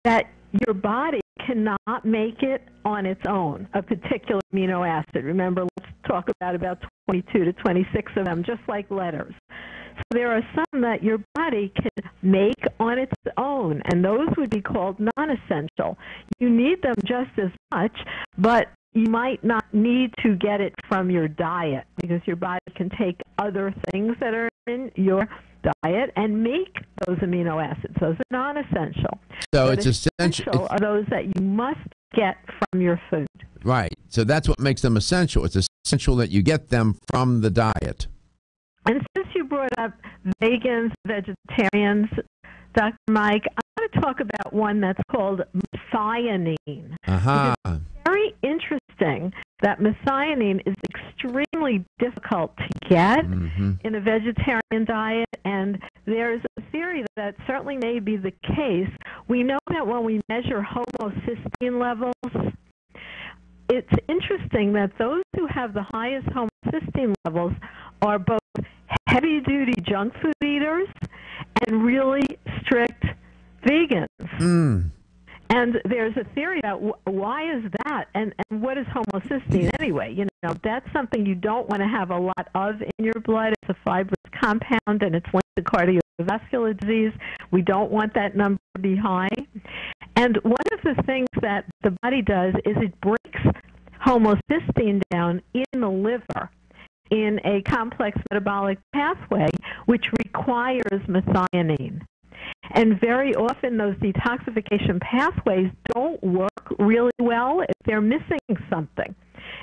that your body cannot make it on its own, a particular amino acid. Remember, let's talk about 22 to 26 of them, just like letters. So there are some that your body can make on its own, and those would be called non-essential. You need them just as much, but you might not need to get it from your diet, because your body can take other things that are in your diet and make those amino acids. Those are non-essential. So but it's essential. Are those that you must get from your food. Right. So that's what makes them essential. It's essential that you get them from the diet. And since you brought up vegans, vegetarians, Dr. Mike, I want to talk about one that's called methionine. It's very interesting that methionine is extremely difficult to get in a vegetarian diet, and there's a theory that certainly may be the case. We know that when we measure homocysteine levels, it's interesting that those who have the highest homocysteine levels are both heavy-duty junk food eaters and really strict vegans. And there's a theory about why is that, and what is homocysteine anyway? You know, that's something you don't want to have a lot of in your blood. It's a fibrous compound, and it's linked to cardiovascular disease. We don't want that number to be high. And one of the things that the body does is it breaks homocysteine down in the liver in a complex metabolic pathway, which requires methionine. And very often those detoxification pathways don't work really well if they're missing something.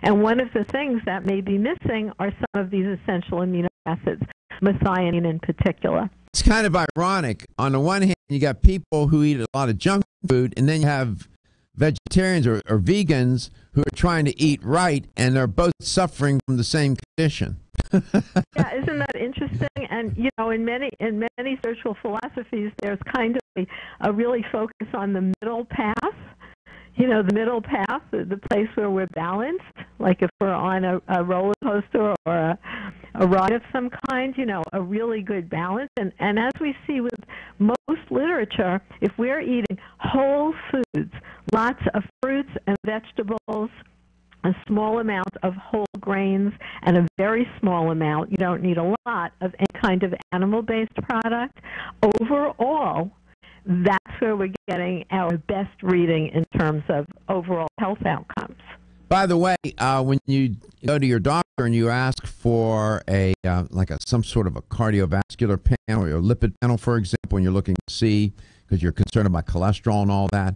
And one of the things that may be missing are some of these essential amino acids, methionine in particular. It's kind of ironic. On the one hand, you got people who eat a lot of junk food, and then you have vegetarians or vegans who are trying to eat right, and they're both suffering from the same condition. Yeah, isn't that interesting? And you know, in many spiritual philosophies, there's kind of a really focus on the middle path. You know, the middle path, the place where we're balanced, like if we're on a roller coaster or a ride of some kind, you know, a really good balance. And as we see with most literature, if we're eating whole foods, lots of fruits and vegetables, a small amount of whole grains, and a very small amount, you don't need a lot of any kind of animal-based product, overall, that's where we're getting our best reading in terms of overall health outcomes. By the way, when you go to your doctor and you ask for some sort of a cardiovascular panel or a lipid panel, for example, and you're looking to see because you're concerned about cholesterol and all that,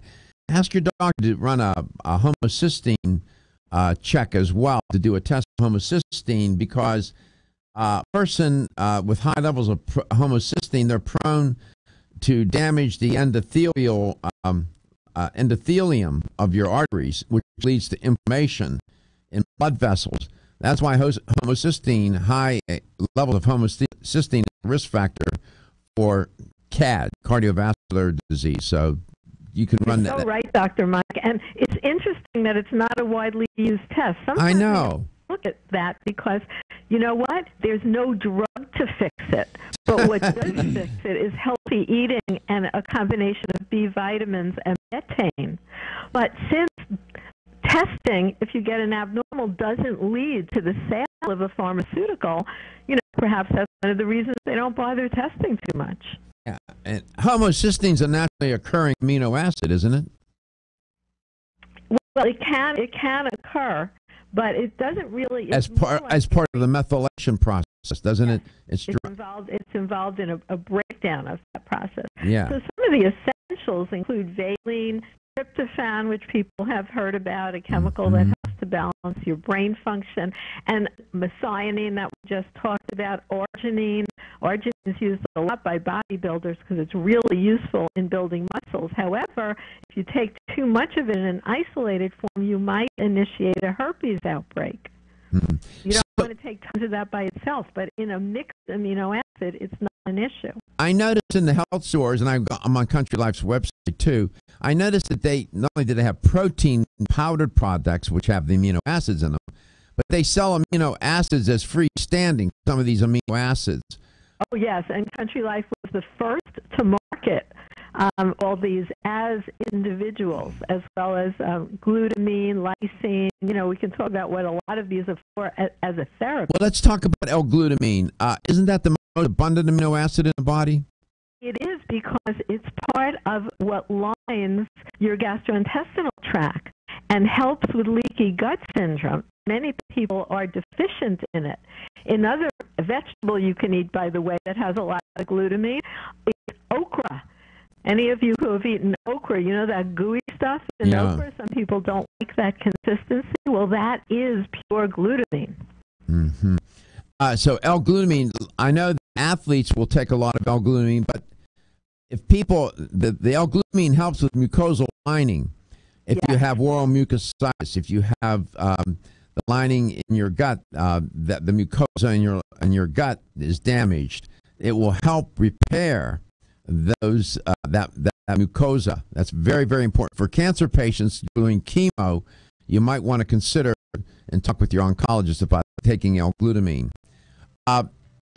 ask your doctor to run a homocysteine check as well, to do a test of homocysteine, because a person with high levels of homocysteine, they're prone to damage the endothelium of your arteries, which leads to inflammation in blood vessels. That's why homocysteine, high levels of homocysteine, is a risk factor for CAD, cardiovascular disease. So you can run that. So right, Dr. Mike. And it's interesting that it's not a widely used test. Sometimes I know. Look at that because, you know what? There's no drug to fix it. But what does fix it is healthy eating and a combination of B vitamins and betaine. But since testing, if you get an abnormal, doesn't lead to the sale of a pharmaceutical, you know, perhaps that's one of the reasons they don't bother testing too much. Yeah, and homocysteine is a naturally occurring amino acid, isn't it? Well, it can occur, but it doesn't really. As part of the methylation process, doesn't it? It's involved in a breakdown of that process. Yeah. So some of the essentials include valine, tryptophan, which people have heard about, a chemical that helps to balance your brain function, and methionine that we just talked about, arginine. Arginine is used a lot by bodybuilders because it's really useful in building muscles. However, if you take too much of it in an isolated form, you might initiate a herpes outbreak. You don't want to take tons of that by itself, but in a mixed amino acid, it's not an issue. I noticed in the health stores, and I'm on Country Life's website too, I noticed that they not only do they have protein powdered products, which have the amino acids in them, but they sell amino acids as freestanding, some of these amino acids. Oh, yes, and Country Life was the first to market all these as individuals, as well as glutamine, lysine. You know, we can talk about what a lot of these are for as a therapy. Well, let's talk about L-glutamine. Isn't that the most abundant amino acid in the body? It is, because it's part of what lines your gastrointestinal tract and helps with leaky gut syndrome. Many people are deficient in it. Another vegetable you can eat, by the way, that has a lot of glutamine is okra. Any of you who have eaten okra, you know that gooey stuff in okra? Some people don't like that consistency. Well, that is pure glutamine. Mm-hmm. So L-glutamine, I know that athletes will take a lot of L-glutamine, but if people, the L-glutamine helps with mucosal lining. If you have oral mucositis, if you have the lining in your gut, that the mucosa in your gut is damaged, it will help repair those that mucosa. That's very, very important. For cancer patients doing chemo, you might want to consider and talk with your oncologist about taking L-glutamine.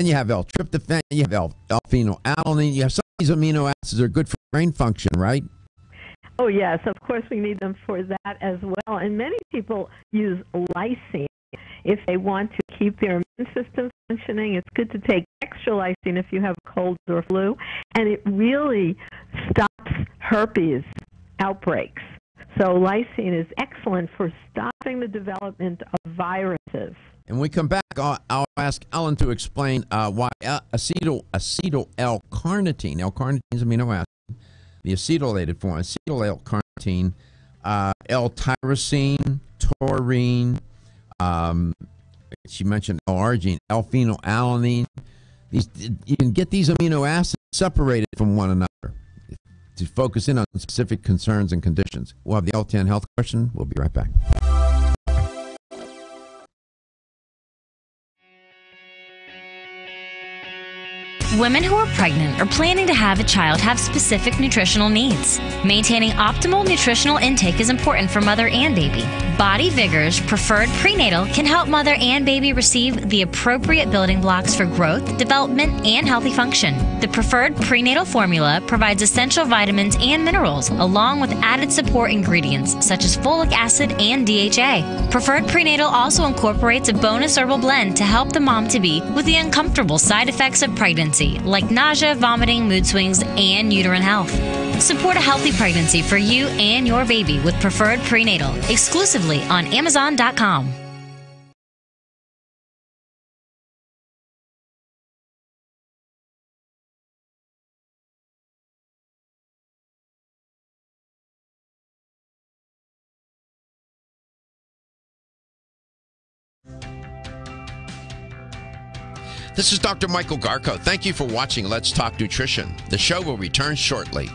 And you have L-tryptophan, you have L-phenylalanine, you have some of these amino acids are good for brain function, right? Oh, yes, of course we need them for that as well. And many people use lysine if they want to keep their immune system functioning. It's good to take extra lysine if you have a cold or flu, and it really stops herpes outbreaks. So lysine is excellent for stopping the development of viruses. And when we come back, I'll ask Ellen to explain why acetyl L-carnitine, L-carnitine is amino acid, the acetylated form, acetyl L-carnitine, L-tyrosine, taurine, she mentioned L-arginine, L-phenylalanine. You can get these amino acids separated from one another to focus in on specific concerns and conditions. We'll have the LTN health question. We'll be right back. Women who are pregnant or planning to have a child have specific nutritional needs. Maintaining optimal nutritional intake is important for mother and baby. Body Vigor's Preferred Prenatal can help mother and baby receive the appropriate building blocks for growth, development, and healthy function. The Preferred Prenatal formula provides essential vitamins and minerals, along with added support ingredients such as folic acid and DHA. Preferred Prenatal also incorporates a bonus herbal blend to help the mom-to-be with the uncomfortable side effects of pregnancy, like nausea, vomiting, mood swings, and uterine health. Support a healthy pregnancy for you and your baby with Preferred Prenatal, exclusively on Amazon.com. This is Dr. Michael Garko. Thank you for watching Let's Talk Nutrition. The show will return shortly.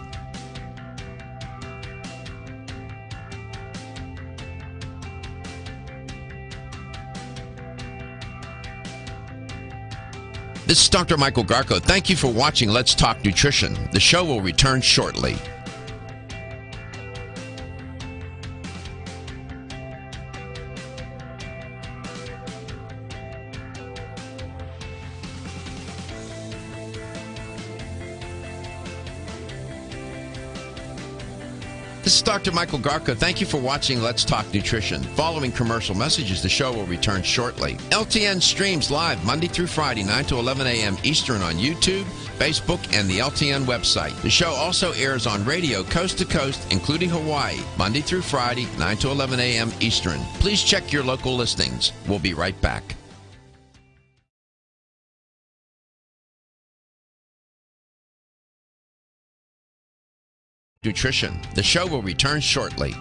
This is Dr. Michael Garko. Thank you for watching Let's Talk Nutrition. The show will return shortly. This is Dr. Michael Garko. Thank you for watching Let's Talk Nutrition. Following commercial messages, the show will return shortly. LTN streams live Monday through Friday, 9 to 11 a.m. Eastern on YouTube, Facebook, and the LTN website. The show also airs on radio coast to coast, including Hawaii, Monday through Friday, 9 to 11 a.m. Eastern. Please check your local listings. We'll be right back. Nutrition. The show will return shortly.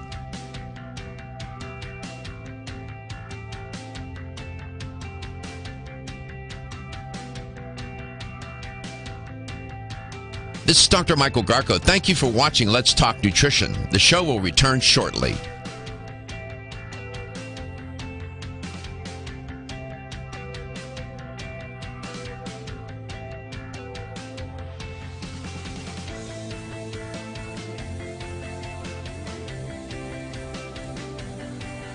This is Dr. Michael Garko. Thank you for watching Let's Talk Nutrition. The show will return shortly.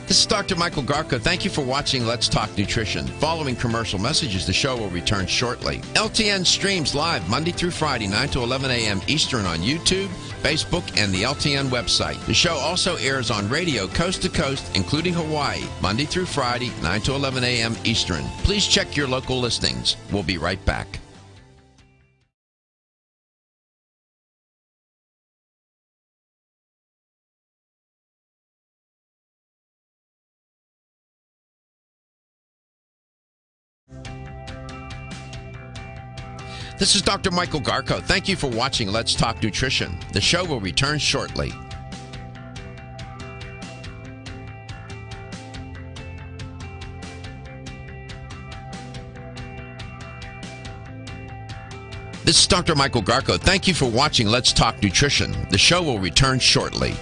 This is Dr. Michael Garko. Thank you for watching Let's Talk Nutrition. Following commercial messages, the show will return shortly. LTN streams live Monday through Friday, 9 to 11 a.m. Eastern on YouTube, Facebook, and the LTN website. The show also airs on radio coast to coast, including Hawaii, Monday through Friday, 9 to 11 a.m. Eastern. Please check your local listings. We'll be right back. This is Dr. Michael Garko. Thank you for watching Let's Talk Nutrition. The show will return shortly. This is Dr. Michael Garko. Thank you for watching Let's Talk Nutrition. The show will return shortly.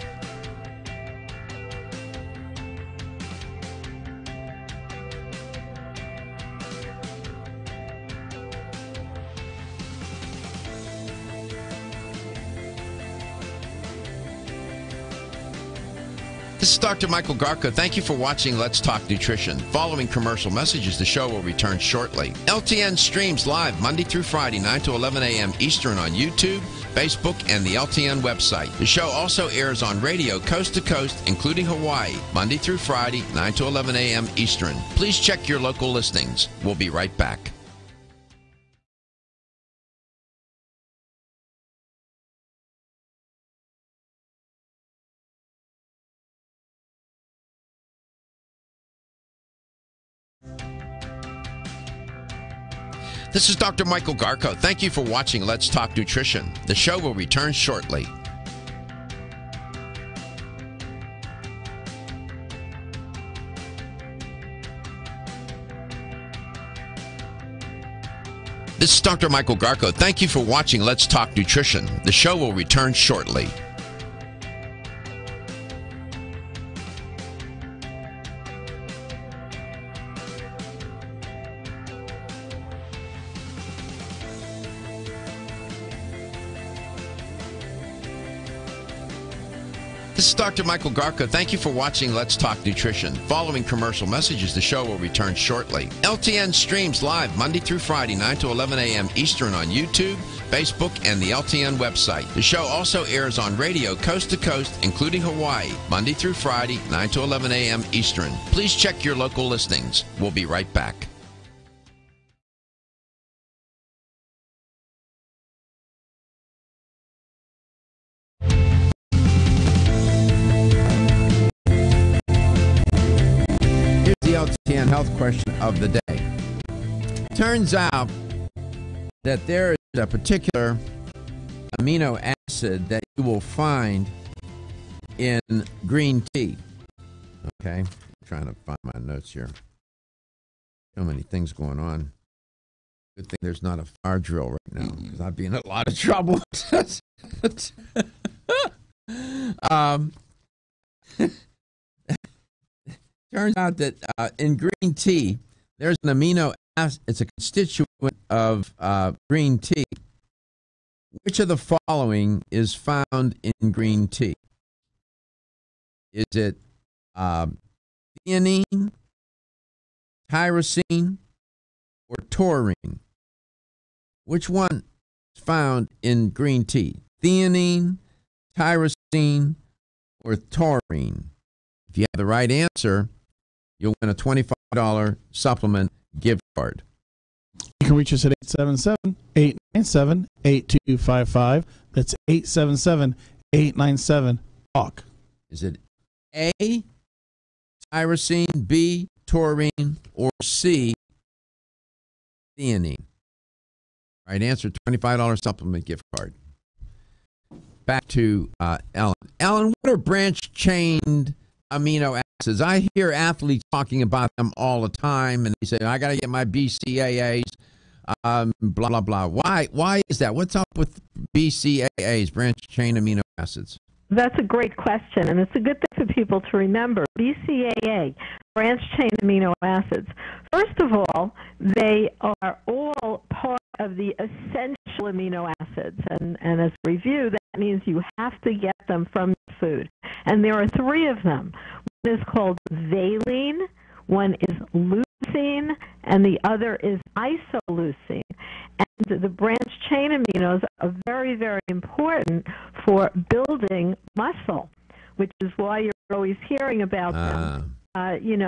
This is Dr. Michael Garko. Thank you for watching Let's Talk Nutrition. Following commercial messages, the show will return shortly. LTN streams live Monday through Friday, 9 to 11 a.m. Eastern on YouTube, Facebook, and the LTN website. The show also airs on radio coast to coast, including Hawaii, Monday through Friday, 9 to 11 a.m. Eastern. Please check your local listings. We'll be right back. This is Dr. Michael Garko. Thank you for watching Let's Talk Nutrition. The show will return shortly. This is Dr. Michael Garko. Thank you for watching Let's Talk Nutrition. The show will return shortly. This is Dr. Michael Garko. Thank you for watching Let's Talk Nutrition. Following commercial messages, the show will return shortly. LTN streams live Monday through Friday, 9 to 11 a.m. Eastern on YouTube, Facebook, and the LTN website. The show also airs on radio coast to coast, including Hawaii, Monday through Friday, 9 to 11 a.m. Eastern. Please check your local listings. We'll be right back. LTN health question of the day. Turns out that there is a particular amino acid that you will find in green tea. Okay, I'm trying to find my notes here. So many things going on. Good thing there's not a fire drill right now, because I'd be in a lot of trouble. Turns out that in green tea, there's an amino acid. It's a constituent of green tea. Which of the following is found in green tea? Is it theanine, tyrosine, or taurine? Which one is found in green tea? Theanine, tyrosine, or taurine? If you have the right answer, you'll win a $25 supplement gift card. You can reach us at 877-897-8255. That's 877-897-TALK. Is it A, tyrosine, B, taurine, or C, theanine? Right answer, $25 supplement gift card. Back to Ellen. Ellen, what are branched-chain amino acids? I hear athletes talking about them all the time, and they say, I got to get my BCAAs, blah, blah, blah. Why is that? What's up with BCAAs, branched chain amino acids? That's a great question, and it's a good thing for people to remember. BCAA, branched-chain amino acids. First of all, they are all part of the essential amino acids, and as a review, that means you have to get them from food. And there are three of them. One is called valine, one is leucine, and the other is isoleucine. And the branched-chain aminos are very, very important for building muscle, which is why you're always hearing about them,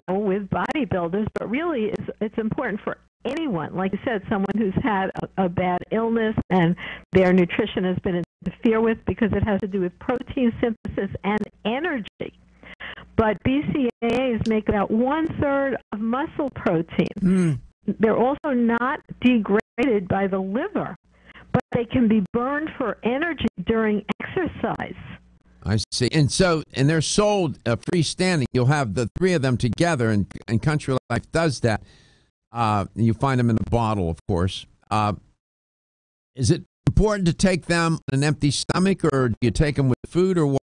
with bodybuilders. But really, it's important for anyone. Like you said, someone who's had a bad illness and their nutrition has been interfered with, because it has to do with protein synthesis and energy. But BCAAs make about 1/3 of muscle protein. They're also not degraded by the liver, but they can be burned for energy during exercise. I see. And they're sold freestanding. You'll have the three of them together, and Country Life does that. You find them in a bottle, of course. Is it important to take them on an empty stomach, or do you take them with food, or what?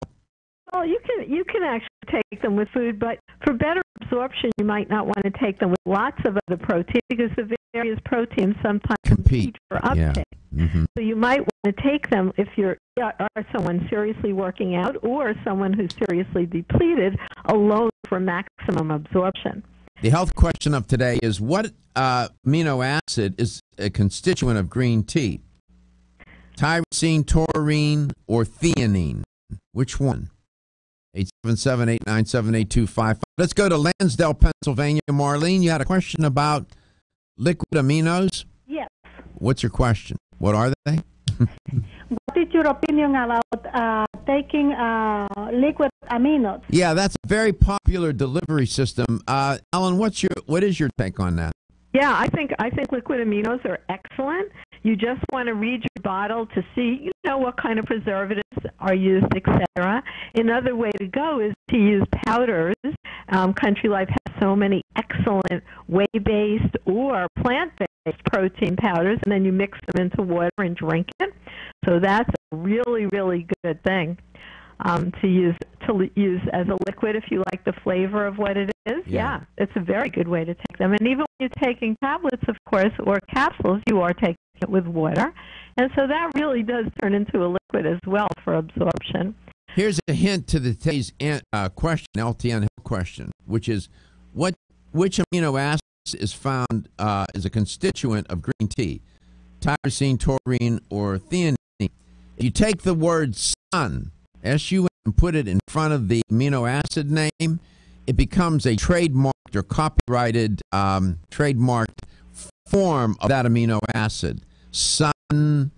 Well, you can actually take them with food, but for better absorption, you might not want to take them with lots of other protein because the various proteins sometimes compete for uptake. Yeah. Mm-hmm. So you might want to take them if you're someone seriously working out or someone who's seriously depleted alone for maximum absorption. The health question of today is what amino acid is a constituent of green tea? Tyrosine, taurine, or theanine? Which one? 877-897-8255. Let's go to Lansdale, Pennsylvania. Marlene, you had a question about liquid aminos? Yes. What's your question? What are they? What is your opinion about taking liquid aminos? Yeah, that's a very popular delivery system. Alan, what is your take on that? Yeah, I think liquid aminos are excellent. You just want to read your bottle to see, what kind of preservatives are used, etc. Another way to go is to use powders. Country Life has so many excellent whey-based or plant-based protein powders, and then you mix them into water and drink it. So that's a really, really good thing to use as a liquid if you like the flavor of what it is. Yeah, it's a very good way to take them. And even when you're taking tablets, of course, or capsules, you are taking it with water. And so that really does turn into a liquid as well for absorption. Here's a hint to the today's question, LTN question, which is which amino acid is found as a constituent of green tea? Tyrosine, taurine, or theanine? If you take the word sun, S-U-N, and put it in front of the amino acid name, it becomes a trademarked or copyrighted trademarked form of that amino acid. Sun,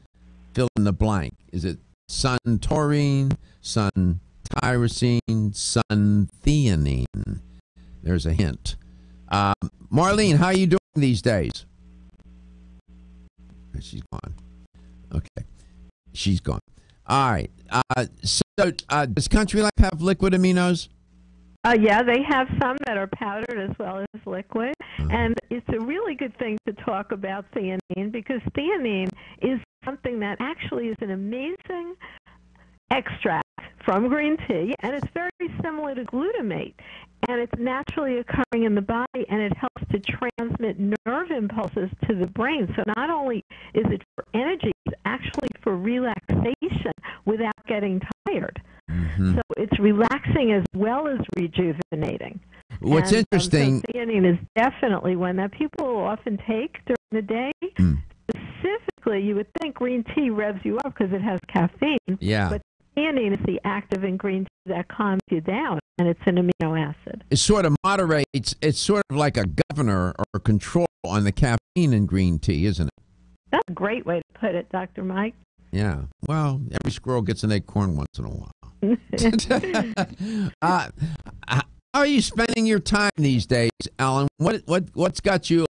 fill in the blank. Is it sun taurine, sun tyrosine, sun theanine? There's a hint. Marlene, how are you doing these days? She's gone. Okay. She's gone. All right. So does Country Life have liquid aminos? Yeah, they have some that are powdered as well as liquid. And it's a really good thing to talk about theanine because theanine is something that actually is an amazing extract from green tea, and it's very similar to glutamate. And it's naturally occurring in the body, and it helps to transmit nerve impulses to the brain. So not only is it for energy, it's actually for relaxation without getting tired. Mm-hmm. So it's relaxing as well as rejuvenating. What's interesting... So theanine is definitely one that people often take during the day. Specifically, you would think green tea revs you up because it has caffeine. Yeah. But theanine is the active in green tea that calms you down, and it's an amino acid. It sort of moderates, it's sort of like a governor or control on the caffeine in green tea, isn't it? That's a great way to put it, Dr. Mike. Yeah. Well, every squirrel gets an acorn once in a while. How are you spending your time these days, Alan? What's got you?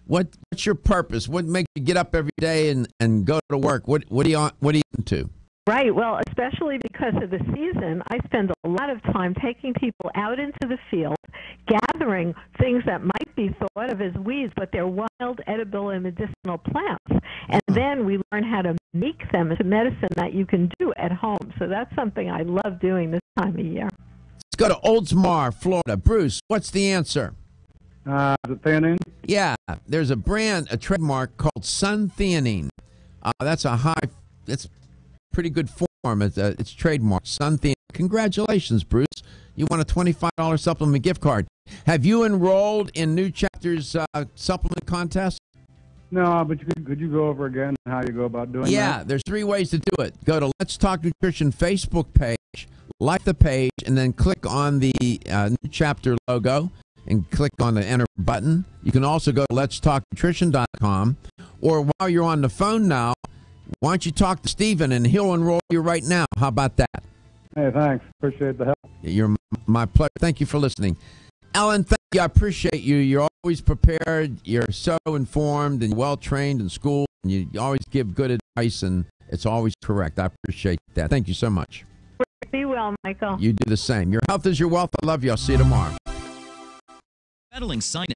What's your purpose? What makes you get up every day and go to work? What are you into? Right. Well, especially because of the season, I spend a lot of time taking people out into the field, gathering things that might be thought of as weeds, but they're wild, edible, and medicinal plants. And then we learn how to make them into medicine that you can do at home. So that's something I love doing this time of year. Let's go to Oldsmar, Florida. Bruce, what's the answer? The theanine? Yeah. There's a trademark called Sun Theanine. That's pretty good form. It's trademarked. Sun Theanine. Congratulations, Bruce. You won a $25 supplement gift card. Have you enrolled in New Chapter's supplement contest? No, but could you go over again how you go about doing that? Yeah, there's 3 ways to do it. Go to Let's Talk Nutrition Facebook page, like the page, and then click on the New Chapter logo and click on the enter button. You can also go to letstalknutrition.com, or while you're on the phone now, why don't you talk to Stephen and he'll enroll you right now. How about that? Hey, thanks. Appreciate the help. You're my pleasure. Thank you for listening. Alan, thank you. I appreciate you. You're always prepared. You're so informed and well-trained in school. And you always give good advice, and it's always correct. I appreciate that. Thank you so much. Be well, Michael. You do the same. Your health is your wealth. I love you. I'll see you tomorrow. Battling sinus.